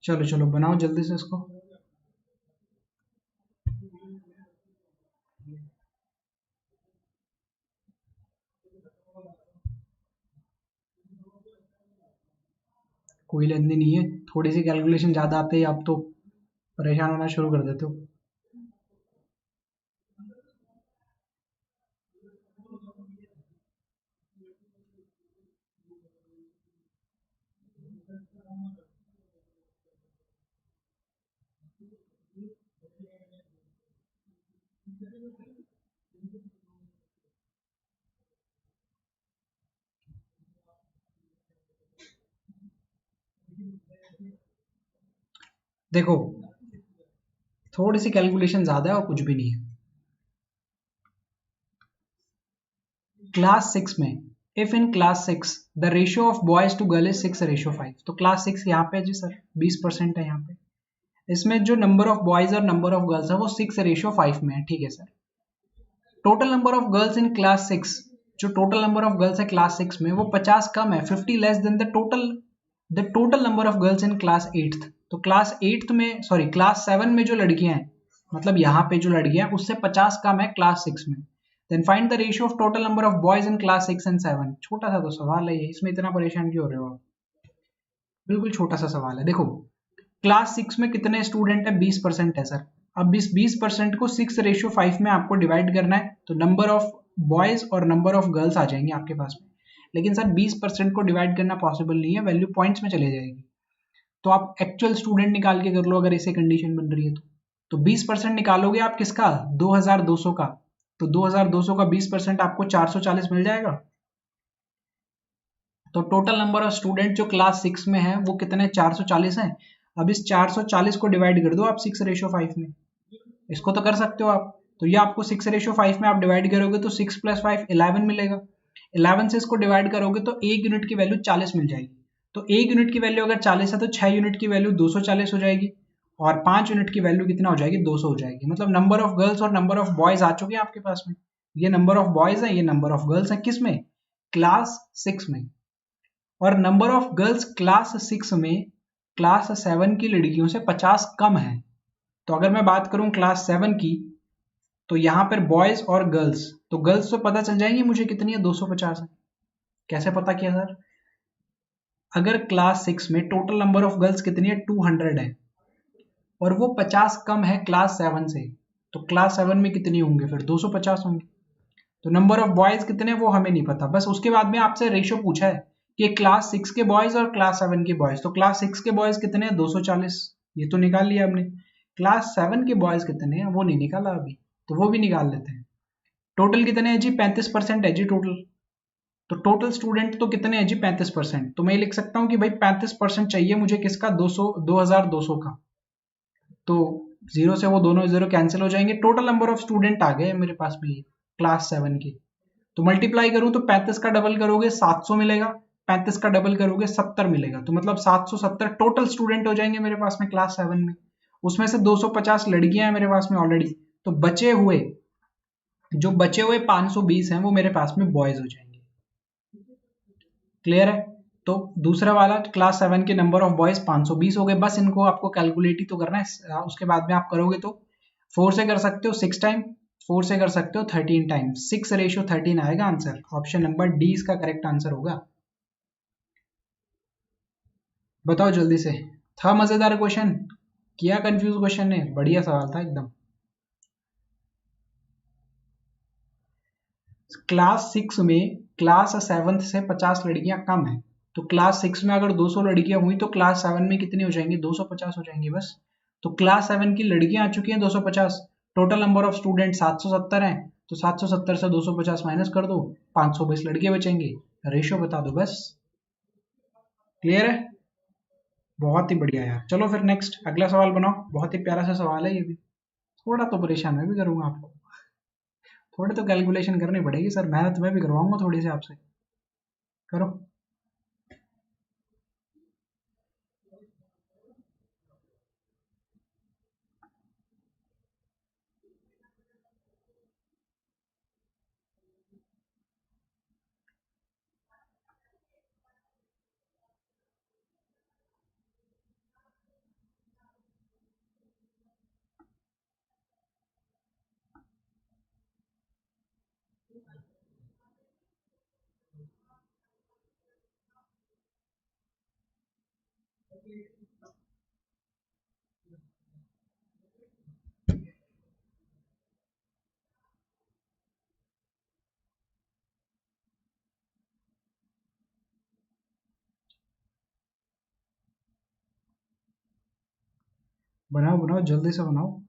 चलो चलो बनाओ जल्दी से इसको। कोई लेंदी नहीं है, थोड़ी सी कैलकुलेशन ज़्यादा आते ही आप तो परेशान होना शुरू कर देते हो। देखो, थोड़ी सी कैलकुलेशन ज़्यादा है और कुछ भी नहीं है। क्लास 6 में, if in class 6 the ratio of boys to girl is 6:5, तो क्लास 6 यहाँ पे है जी सर, 20% है यहाँ पे। इसमें जो नंबर ऑफ बॉयज और नंबर ऑफ गर्ल्स है वो 6:5 में है, ठीक है sir. Total number of girls in class 6, जो टोटल नंबर ऑफ गर्ल्स है क्लास 6 में वो 50 कम है, 50 less than the total number of girls in class 8th। तो क्लास 8th में, सॉरी क्लास 7 में जो लड़कियां हैं, मतलब यहाँ पे जो लड़कियां हैं उससे 50 कम है क्लास 6 में। Then find the ratio of total number of boys in class 6 and 7। छोटा सा तो सवाल है ये, इसमें इतना परेशान क्यों हो रहे हो आप? बिल्कुल छोटा सा सवाल है। देखो, क्लास 6 में कितने स्टूडेंट है? 20% है सर। अब इस 20% को 6:5 में आपको डिवाइड करना है, तो नंबर ऑफ बॉयज और नंबर ऑफ गर्ल्स आ जाएंगे आपके पास में। लेकिन सर 20% को डिवाइड करना पॉसिबल नहीं है, वैल्यू पॉइंट्स में चले जाएगी। तो आप एक्चुअल स्टूडेंट निकाल के कर लो, अगर ऐसे कंडीशन बन रही है तो 20% निकालोगे आप किसका? 2200 का। तो 2200 का 20% आपको 440 मिल जाएगा। तो टोटल नंबर ऑफ स्टूडेंट जो क्लास 6 में है वो कितने? 440 है। अब इस 440 को डिवाइड कर दो आप 6:5 में, इसको तो कर सकते हो आप। तो ये आपको 6:5 में आप डिवाइड करोगे तो 6 + 5 11 मिलेगा। 11 से इसको डिवाइड करोगे तो एक यूनिट की वैल्यू 40 मिल जाएगी। तो एक यूनिट की वैल्यू अगर 40 है तो 6 यूनिट की वैल्यू 240 हो जाएगी, और 5 यूनिट की वैल्यू कितना हो जाएगी? 200 हो जाएगी। मतलब नंबर ऑफ गर्ल्स और नंबर ऑफ बॉयज आ चुके हैं आपके पास में। ये नंबर ऑफ बॉयज है, ये नंबर ऑफ गर्ल्स है, किस में? क्लास 6 में। और नंबर ऑफ गर्ल्स क्लास 6 में क्लास 7 की लड़कियों से 50 कम है। तो अगर मैं बात करूं क्लास 7 की, तो यहां पर बॉयज और गर्ल्स, तो गर्ल्स तो पता चल जाएंगी मुझे कितनी है, 250 है। कैसे पता किया सर? अगर क्लास 6 में टोटल नंबर ऑफ गर्ल्स कितनी है? 200 है, और वो 50 कम है क्लास 7 से, तो क्लास 7 में कितनी होंगे फिर? 250 होंगे। तो नंबर ऑफ बॉयज कितने वो हमें नहीं पता, बस उसके बाद में आपसे रेशियो पूछा है कि क्लास 6 के बॉयज और क्लास 7 के बॉयज। तो क्लास 6 के बॉयज कितने हैं? 240, ये तो निकाल लिया हमने। क्लास 7 के बॉयज कितने हैं वो नहीं निकाला अभी, तो वो भी निकाल लेते हैं। टोटल कितने हैं जी? 35% है जी टोटल। तो टोटल स्टूडेंट तो कितने हैं जी? 35%। तो मैं लिख सकता हूँ कि भाई 35% चाहिए मुझे किसका? 2200 का। तो जीरो से वो दोनों जीरो कैंसिल हो जाएंगे, टोटल नंबर ऑफ स्टूडेंट आ गए मेरे पास में ये क्लास 7 की। तो मल्टीप्लाई करूं तो 35 का डबल करोगे 700 मिलेगा, 35 का डबल करोगे 70 मिलेगा, तो मतलब 770 टोटल स्टूडेंट हो जाएंगे मेरे पास में क्लास 7 में। उसमें से 250 लड़कियां हैं मेरे पास में ऑलरेडी, तो बचे हुए 520 हैं वो मेरे पास में बॉयज हो जाएंगे। क्लियर है? तो दूसरा वाला क्लास 7 के नंबर ऑफ बॉयज 520 हो गए, बस इनको आपको कैलकुलेट ही तो करना है। उसके बाद में आप करोगे तो 4 से कर सकते हो 6 टाइम, 4 से कर सकते हो 13 टाइम, 6:13 आएगा आंसर। ऑप्शन नंबर डी इसका करेक्ट आंसर होगा। बताओ जल्दी से। था मजेदार क्वेश्चन? किया कंफ्यूज क्वेश्चन ने? बढ़िया सवाल था एकदम। क्लास 6 में क्लास 7 से 50 लड़कियां कम है, तो क्लास 6 में अगर 200 लड़कियां हुई तो क्लास 7 में कितनी हो जाएंगी? 250 हो जाएंगी बस। तो क्लास 7 की लड़कियां आ चुकी हैं 250, टोटल नंबर ऑफ स्टूडेंट 770 हैं, तो 770 से 250 माइनस कर दो, 520 लड़के बचेंगे। रेशियो बता दो बस। क्लियर है? बहुत ही बढ़िया यार। चलो फिर नेक्स्ट अगला सवाल बनाओ, बहुत ही प्यारा सा सवाल है ये भी। थोड़ा तो परेशान मैं भी करूंगा आपको, थोड़ी तो कैलकुलेशन करनी पड़ेगी सर, मेहनत मैं भी करवाऊंगा थोड़ी सी आपसे। करो। बनाओ बनाओ, जल्दी से बनाओ।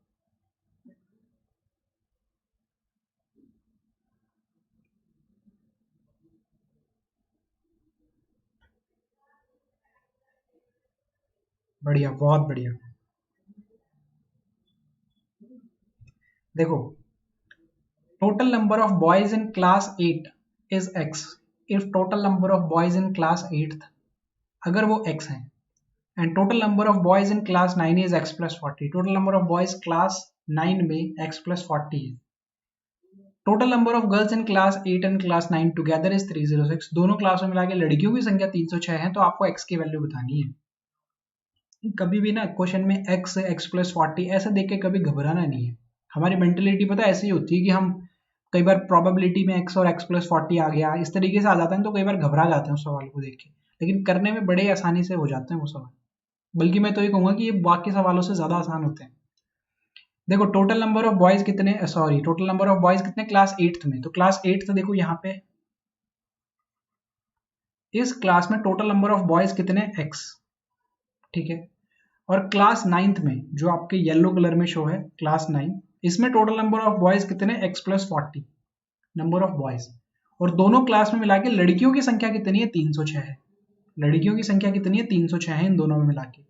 बढ़िया, बहुत बढ़िया। देखो, total number of boys in class 8 is x if total number of boys in class 8th अगर वो x है, and total number of boys in class 9 is x plus 40, total number of boys class 9 में x plus 40 है, total number of girls in class 8 and class 9 together is 306, दोनों क्लास में मिला के लड़कियों की संख्या 306 है, तो आपको x की वैल्यू बतानी है। कभी भी ना क्वेश्चन में x x प्लस 40 ऐसे देख के कभी घबराना नहीं है। हमारी मेंटेलिटी पता ऐसी होती है कि हम कई बार प्रोबेबिलिटी में x और x प्लस 40 आ गया इस तरीके से आ जाता है, तो कई बार घबरा जाते हैं उस सवाल को देख के, लेकिन करने में बड़े आसानी से हो जाते हैं वो सवाल। बल्कि मैं तो ये कहूंगा कि ये बाकी सवालों से ज्यादा आसान होते हैं। देखो, टोटल नंबर ऑफ बॉयज कितने, sorry total number of boys कितने क्लास 8th में, तो क्लास 8th देखो यहाँ पे इस क्लास में टोटल नंबर ऑफ बॉयज कितने x, ठीक है। और क्लास 9th में जो आपके येलो कलर में शो है क्लास 9, इसमें टोटल नंबर ऑफ बॉयज कितने x plus 40 number of boys, और दोनों क्लास में मिला के लड़कियों की संख्या कितनी है 306 है, लड़कियों की संख्या कितनी है 306 है इन दोनों में मिला के,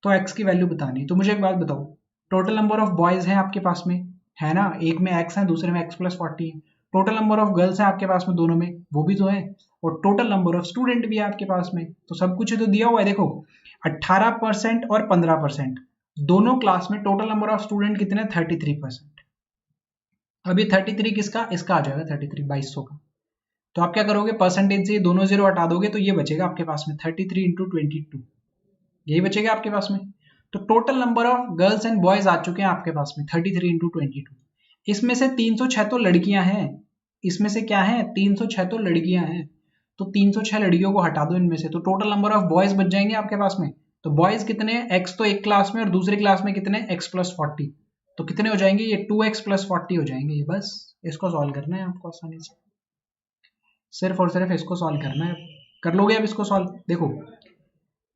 तो x की वैल्यू बतानी है। तो मुझे एक बात बताओ, टोटल नंबर ऑफ बॉयज है आपके पास में, है ना, एक में x है दूसरे में x प्लस 40 है, टोटल नंबर ऑफ गर्ल्स है आपके पास में दोनों में, वो भी तो है, और टोटल नंबर ऑफ स्टूडेंट भी है आपके पास में, तो सब कुछ तो दिया हुआ है। देखो 18% और 15%, दोनों क्लास में टोटल नंबर ऑफ स्टूडेंट कितने 33%। अब ये 33 किसका, इसका आ जाएगा 33 2200 का, तो आप क्या करोगे, परसेंटेज से दोनों जीरो हटा दोगे तो ये बचेगा आपके पास में 33 इंटू 22, यही बचेगा आपके पास में। तो total number of girls and boys आ चुके हैं आपके पास में 33 इंटू 22, इसमें से 306 तो लड़कियां हैं, इसमें से क्या है 306 तो लड़कियां हैं, तो 306 लड़कियों को हटा दो इनमें से, तो टोटल नंबर ऑफ बॉयज बच जाएंगे आपके पास में। तो बॉयज कितने हैं, एक्स तो एक क्लास में और दूसरी क्लास में कितने एक्स प्लस 40, तो कितने हो जाएंगे ये 2x प्लस 40 हो जाएंगे ये, बस इसको सॉल्व करना है आपको आसानी से, सिर्फ और सिर्फ इसको सॉल्व करना है। कर लोगे अब इसको सॉल्व, देखो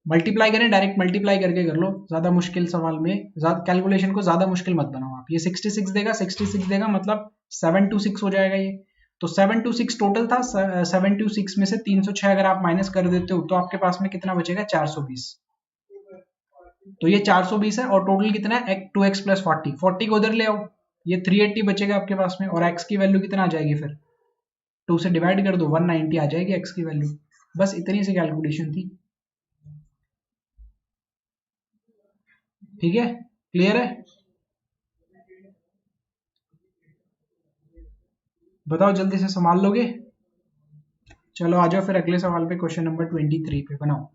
मल्टीप्लाई करें, डायरेक्ट मल्टीप्लाई करके कर लो, ज्यादा मुश्किल सवाल में कैलकुलेशन को ज्यादा मुश्किल मत बनाओ आप। ये 66 देगा, 66 देगा मतलब 726 हो जाएगा ये, तो 726 टोटल था, 726 में से 306 अगर आप माइनस कर देते हो तो आपके पास में कितना बचेगा 420, तो ये 420 है, और टोटल कितना है 2x प्लस 40, 40 को उधर ले आओ, ये 380 बचेगा आपके पास में, और x की वैल्यू कितना आ जाएगी, फिर 2 से डिवाइड कर दो 190 आ जाएगी x की वैल्यू। बस इतनी सी कैलकुलेशन थी, ठीक है, क्लियर है। बताओ जल्दी से संभाल लोगे। चलो आ जाओ फिर अगले सवाल पे, क्वेश्चन नंबर 23 पे बनाओ।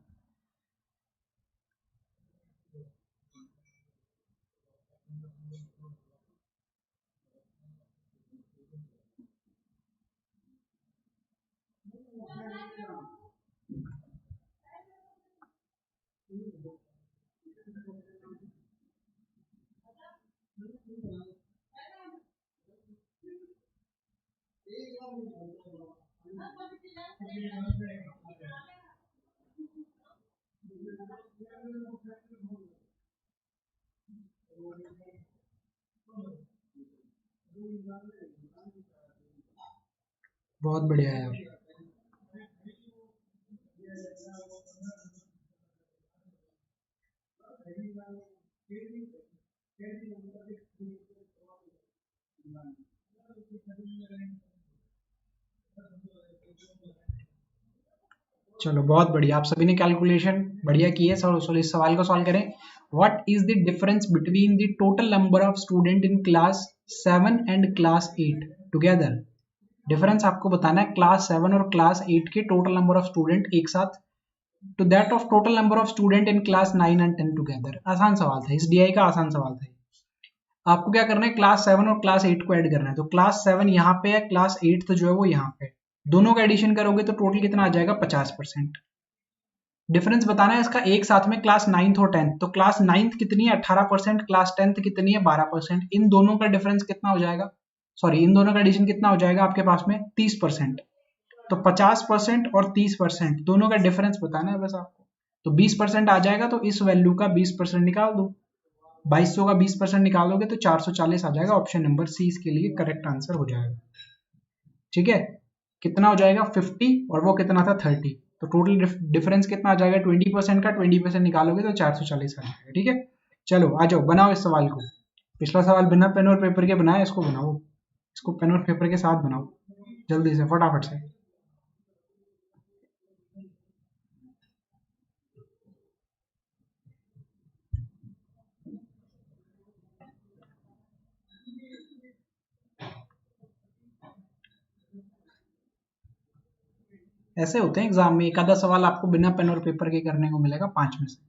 बहुत बढ़िया यार, चलो बहुत बढ़िया, आप सभी ने कैलकुलेशन बढ़िया की है। इस सवाल को सॉल्व करें। What is the difference between the total number of student in class 7 and class 8 together. Difference आपको बताना है क्लास 7 और क्लास 8 के टोटल नंबर ऑफ स्टूडेंट एक साथ, to that of total number of student in class 9 and 10 together. आसान सवाल था, इस डीआई का आसान सवाल था। आपको क्या करना है, क्लास 7 और क्लास 8 को ऐड करना है, तो क्लास 7 यहाँ पे है, क्लास 8 जो है वो यहाँ पे, दोनों का एडिशन करोगे तो टोटल कितना आ जाएगा 50%। डिफरेंस बताना है इसका एक साथ में क्लास 9th और 10th। तो क्लास 9th कितनी है 18%, क्लास 10th कितनी है 12%। इन दोनों का डिफरेंस कितना हो जाएगा, सॉरी इन दोनों का एडिशन कितना हो जाएगा आपके पास में 30%। तो 50% और 30% दोनों का डिफरेंस बताना है बस आपको। तो 20% आ जाएगा, तो इस वैल्यू का 20% निकाल दो। 2200 का 20% निकालोगे तो 440 आ जाएगा। ऑप्शन नंबर सी इसके लिए करेक्ट आंसर हो जाएगा। ठीक है, कितना हो जाएगा 50 और वो कितना था 30। तो टोटल डिफरेंस कितना आ जाएगा 20% का 20% निकालोगे तो 440 आ जाएगा। ठीक है, चलो आ जाओ बनाओ इस सवाल को। पिछला सवाल बिना पेन और पेपर के बनाया, इसको बनाओ, इसको पेन और पेपर के साथ बनाओ जल्दी से फटाफट से। ऐसे होते हैं एग्जाम में, एक आधा सवाल आपको बिना पेन और पेपर के करने को मिलेगा 5 में से।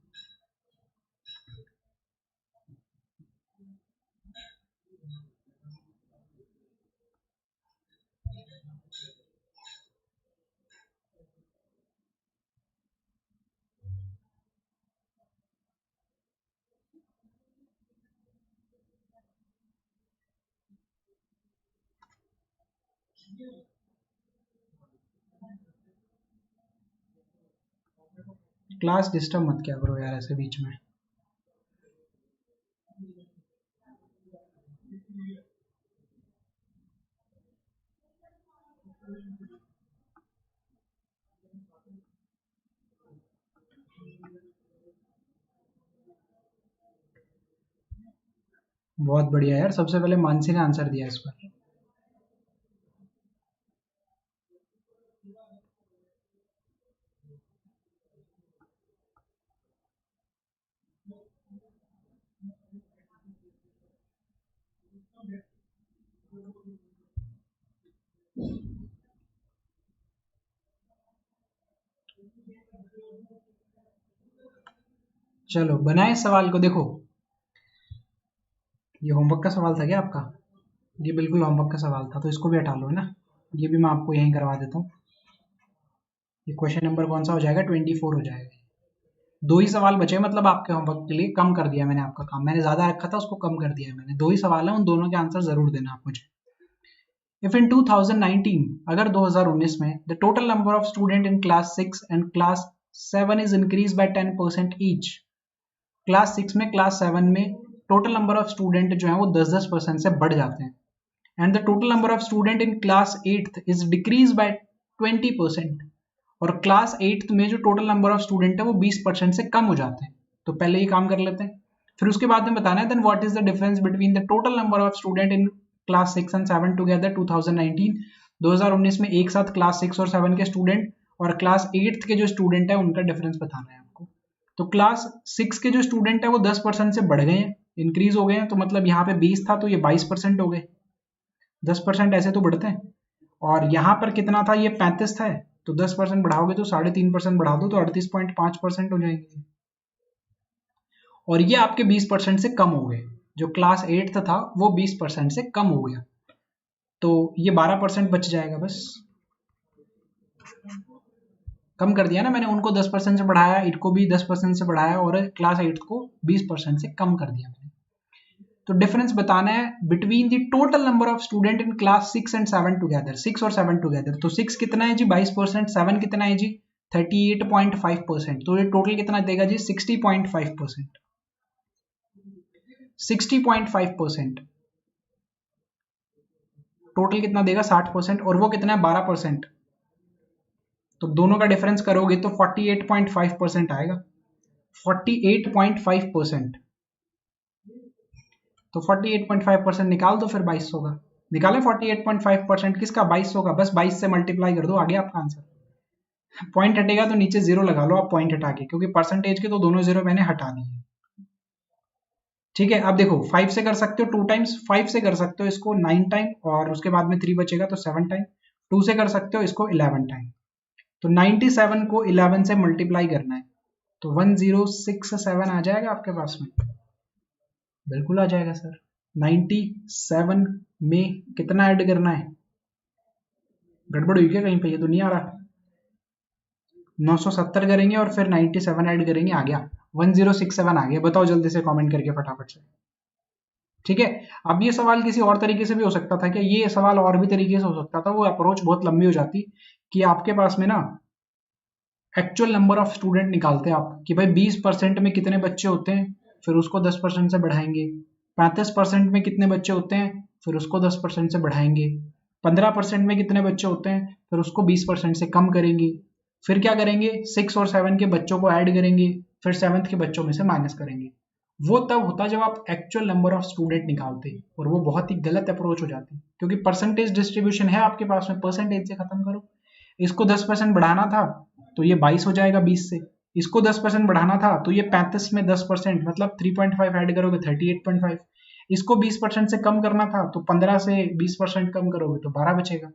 क्लास डिस्टर्ब मत किया करो यार ऐसे बीच में। बहुत बढ़िया यार, सबसे पहले मानसी ने आंसर दिया इस पर। चलो बनाए सवाल को। देखो ये होमवर्क का सवाल था क्या आपका? ये बिल्कुल होमवर्क का सवाल था, तो इसको भी हटा लो है ना। ये भी मैं आपको यहीं करवा देता हूँ। ये क्वेश्चन नंबर कौन सा हो जाएगा 24 हो जाएगा। दो ही सवाल बचे, मतलब आपके होमवर्क के लिए कम कर दिया मैंने आपका काम। मैंने ज्यादा रखा था उसको कम कर दिया मैंने। दो ही सवाल है, उन दोनों के आंसर जरूर देना आप मुझे। इफ इन 2019, अगर 2019 में the total number of student in class 6 and class 7 is increase by 10% each. Class 6 में क्लास 7 में टोटल नंबर ऑफ स्टूडेंट जो है वो 10-10% से बढ़ जाते हैं, and the total number of student in class 8th is decrease by 20%, और क्लास 8th में जो टोटल नंबर ऑफ स्टूडेंट है वो 20% से कम हो जाते हैं। तो पहले ये काम कर लेते हैं, फिर उसके बाद में बताना है then what is the difference between the total number of student in class 6 and 7 together 2019। 2019 में एक साथ क्लास 6 और 7 के स्टूडेंट और क्लास 8th के जो स्टूडेंट है उनका डिफरेंस बताना है आपको। तो क्लास 6 के जो स्टूडेंट है वो 10% से बढ़ गए हैं, इंक्रीज हो गए हैं। तो मतलब यहाँ पे 20 था तो ये 22% हो गए। 10% ऐसे तो बढ़ते हैं। और यहाँ पर कितना था, ये 35 था, तो 10% बढ़ाओगे तो 3.5% बढ़ा दो तो 38.5% हो जाएंगे। और ये आपके 20% से कम हो गए। जो क्लास 8 था वो 20% से कम हो गया, तो ये 12% बच जाएगा बस। कम कर दिया ना मैंने, उनको 10% से बढ़ाया, इनको भी 10% से बढ़ाया, और क्लास 8 को 20% से कम कर दिया मैंने। तो डिफरेंस बताना है between the total number of student in class 6 and 7 together. 6 और 7 टुगेदर, तो 6 कितना है जी 22%, 7 कितना है जी 38.5%, तो ये टोटल कितना देगा जी 60.5%। 60.5% टोटल कितना देगा 60%, और वो कितना है 12%। तो दोनों का डिफरेंस करोगे तो 48.5% आएगा। 48.5%, तो 48.5% निकाल दो फिर 2200 का। निकाले 48.5% किसका 2200 का, बस 22 से मल्टीप्लाई कर दो, आगे आपका आंसर। पॉइंट हटेगा तो नीचे जीरो लगा लो आप पॉइंट हटा के, क्योंकि परसेंटेज के तो दोनों जीरो मैंने हटा दिए। ठीक है, अब देखो 5 से कर सकते हो 2 टाइम्स, 5 से कर सकते हो इसको 9 टाइम, और उसके बाद में 3 बचेगा तो 7 टाइम। 2 से कर सकते हो इसको 11 टाइम। तो 97 को 11 से मल्टीप्लाई करना है, तो 1067 आ जाएगा आपके पास में। बिल्कुल आ जाएगा सर। 97 में कितना ऐड करना है, गड़बड़ हुई क्या कहीं पे, ये तो नहीं आ रहा। 970 करेंगे और फिर 97 ऐड करेंगे, आ गया 1067 आ गया। बताओ जल्दी से कमेंट करके फटाफट से। ठीक है, अब ये सवाल किसी और तरीके से भी हो सकता था, क्या ये सवाल और भी तरीके से हो सकता था, वो अप्रोच बहुत लंबी हो जाती कि आपके पास में ना एक्चुअल नंबर ऑफ स्टूडेंट निकालते हैं आप कि भाई 20% में कितने बच्चे होते हैं, फिर उसको 10% से बढ़ाएंगे। 35% में कितने बच्चे होते हैं, फिर उसको 10% से बढ़ाएंगे। 15% में कितने बच्चे होते हैं, फिर उसको 20% से कम करेंगे। फिर क्या करेंगे, 6 और 7 के बच्चों को ऐड करेंगे, फिर 7th के बच्चों में से माइनस करेंगे। वो तब होता जब आप एक्चुअल नंबर ऑफ स्टूडेंट निकालते, और वो बहुत ही गलत अप्रोच हो जाती, क्योंकि परसेंटेज डिस्ट्रीब्यूशन है आपके पास में, परसेंटेज से खत्म करो। इसको 10% बढ़ाना था तो ये 22 हो जाएगा 20 से। इसको 10% बढ़ाना था तो ये 35 में 10% मतलब 3.5 ऐड करोगे 38.5। इसको 20% से कम करना था तो 15 से 20% कम करोगे तो 12 बचेगा।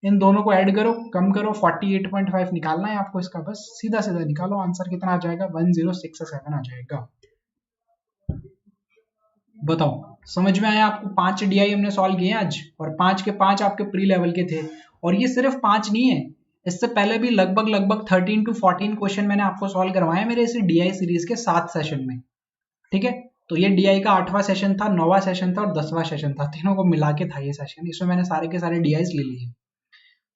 इन दोनों को ऐड करो, कम करो, 48.5 निकालना है आपको इसका, बस सीधा सीधा निकालो, आंसर कितना आ जाएगा, 1067 आ जाएगा। बताओ समझ में आया आपको? 5 डीआई हमने सॉल्व किए आज, और 5 के 5 आपके प्री लेवल के थे। और ये सिर्फ 5 नहीं है, इससे पहले भी लगभग 13 to 14 क्वेश्चन मैंने आपको सॉल्व करवाए मेरे इस डीआई सीरीज के 7 सेशन में। ठीक है, तो ये डीआई का 8वां सेशन था, 9वां सेशन था और 10वां सेशन था, तीनों को मिला के था ये सेशन। इसमें मैंने सारे के सारे डीआईस ले लिए,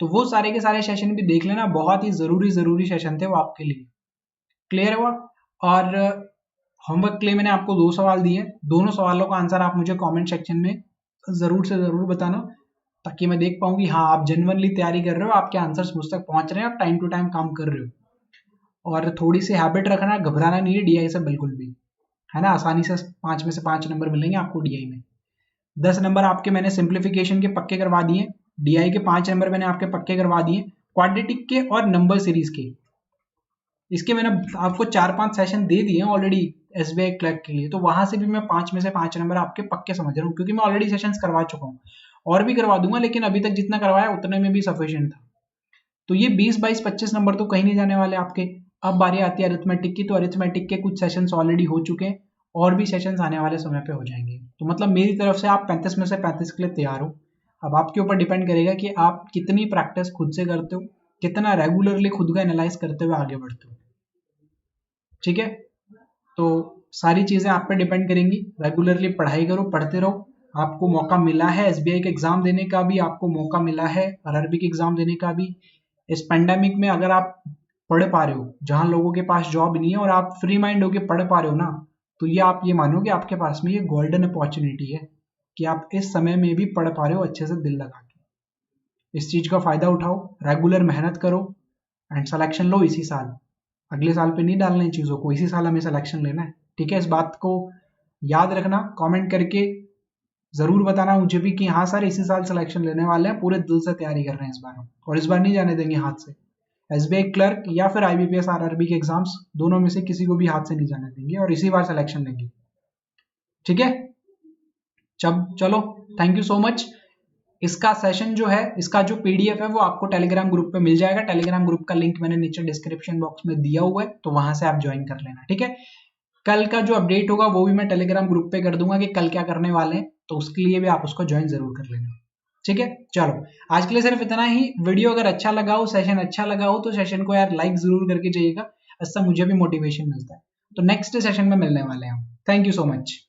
तो वो सारे के सारे सेशन भी देख लेना, बहुत ही जरूरी सेशन थे वो आपके लिए। क्लियर हुआ? और होमवर्क के लिए मैंने आपको 2 सवाल दिए, दोनों सवालों का आंसर आप मुझे कमेंट सेक्शन में जरूर से जरूर बताना, ताकि मैं देख पाऊँ कि हाँ आप जेन्युइनली तैयारी कर रहे हो, आपके आंसर्स मुझ तक पहुंच रहे हैं, आप टाइम टू टाइम काम कर रहे हो। और थोड़ी सी हैबिट रखना, घबराना नहीं है डीआई से बिल्कुल भी, है ना। आसानी से 5 में से 5 नंबर मिलेंगे आपको डीआई में। 10 नंबर आपके मैंने सिंप्लीफिकेशन के पक्के करवा दिए, डीआई के 5 नंबर मैंने आपके पक्के करवा दिए, क्वाड्रेटिक के और नंबर सीरीज के इसके मैंने आपको 4-5 सेशन दे दिए ऑलरेडी एसबीआई क्लर्क के लिए, तो वहां से भी मैं 5 में से 5 नंबर आपके पक्के समझ रहा हूँ, क्योंकि मैं ऑलरेडी सेशंस करवा चुका हूँ, और भी करवा दूंगा, लेकिन अभी तक जितना करवाया उतने में भी सफिशिएंट था। तो ये 20, 22, 25 नंबर तो कहीं नहीं जाने वाले आपके। अब बारी आती है अरिथमेटिक की, तो अरिथमेटिक के कुछ सेशंस ऑलरेडी हो चुके हैं, और भी सेशंस आने वाले समय पे हो जाएंगे। तो मतलब मेरी तरफ से आप 35 में से 35 के लिए तैयार हो। अब आपके ऊपर डिपेंड करेगा कि आप कितनी प्रैक्टिस खुद से करते हो, कितना रेगुलरली खुद को एनालाइज करते हुए आगे बढ़ते हो। ठीक है, तो सारी चीजें आप पे डिपेंड करेंगी। रेगुलरली पढ़ाई करो, पढ़ते रहो। आपको मौका मिला है एसबीआई का एग्जाम देने का भी, आपको मौका मिला है आरआरबी के एग्जाम देने का भी। इस पेंडेमिक में अगर आप पढ़ पा रहे हो, जहां लोगों के पास जॉब नहीं है, और आप फ्री माइंड होकर पढ़ पा रहे हो ना, तो ये आप ये मानो कि आपके पास में ये गोल्डन अपॉर्चुनिटी है कि आप इस समय में भी पढ़ पा रहे हो अच्छे से दिल लगा के। इस चीज का फायदा उठाओ, रेगुलर मेहनत करो, एंड सिलेक्शन लो इसी साल। अगले साल पे नहीं डालना इन चीजों को, इसी साल हमें सिलेक्शन लेना है। ठीक है, इस बात को याद रखना, कमेंट करके जरूर बताना मुझे भी कि हाँ सर इसी साल सिलेक्शन लेने वाले हैं, पूरे दिल से तैयारी कर रहे हैं इस बार हम, और इस बार नहीं जाने देंगे हाथ से। एसबीआई क्लर्क या फिर आईबीपीएस आरआरबी के एग्जाम्स, दोनों में से किसी को भी हाथ से नहीं जाने देंगे, और इसी बार सिलेक्शन लेंगे। ठीक है, चलो थैंक यू सो मच। इसका सेशन जो है, इसका जो पीडीएफ है वो आपको टेलीग्राम ग्रुप पे मिल जाएगा। टेलीग्राम ग्रुप का लिंक मैंने नीचे डिस्क्रिप्शन बॉक्स में दिया हुआ है, तो वहां से आप ज्वाइन कर लेना। ठीक है, कल का जो अपडेट होगा वो भी मैं टेलीग्राम ग्रुप पे कर दूंगा कि कल क्या करने वाले हैं, तो उसके लिए भी आप उसको ज्वाइन जरूर कर लेना। ठीक है, चलो आज के लिए सिर्फ इतना ही। वीडियो अगर अच्छा लगा हो, सेशन अच्छा लगा हो, तो सेशन को यार लाइक जरूर करके जाइएगा, इससे मुझे भी मोटिवेशन मिलता है। तो नेक्स्ट सेशन में मिलने वाले हैं हम। Thank you so much.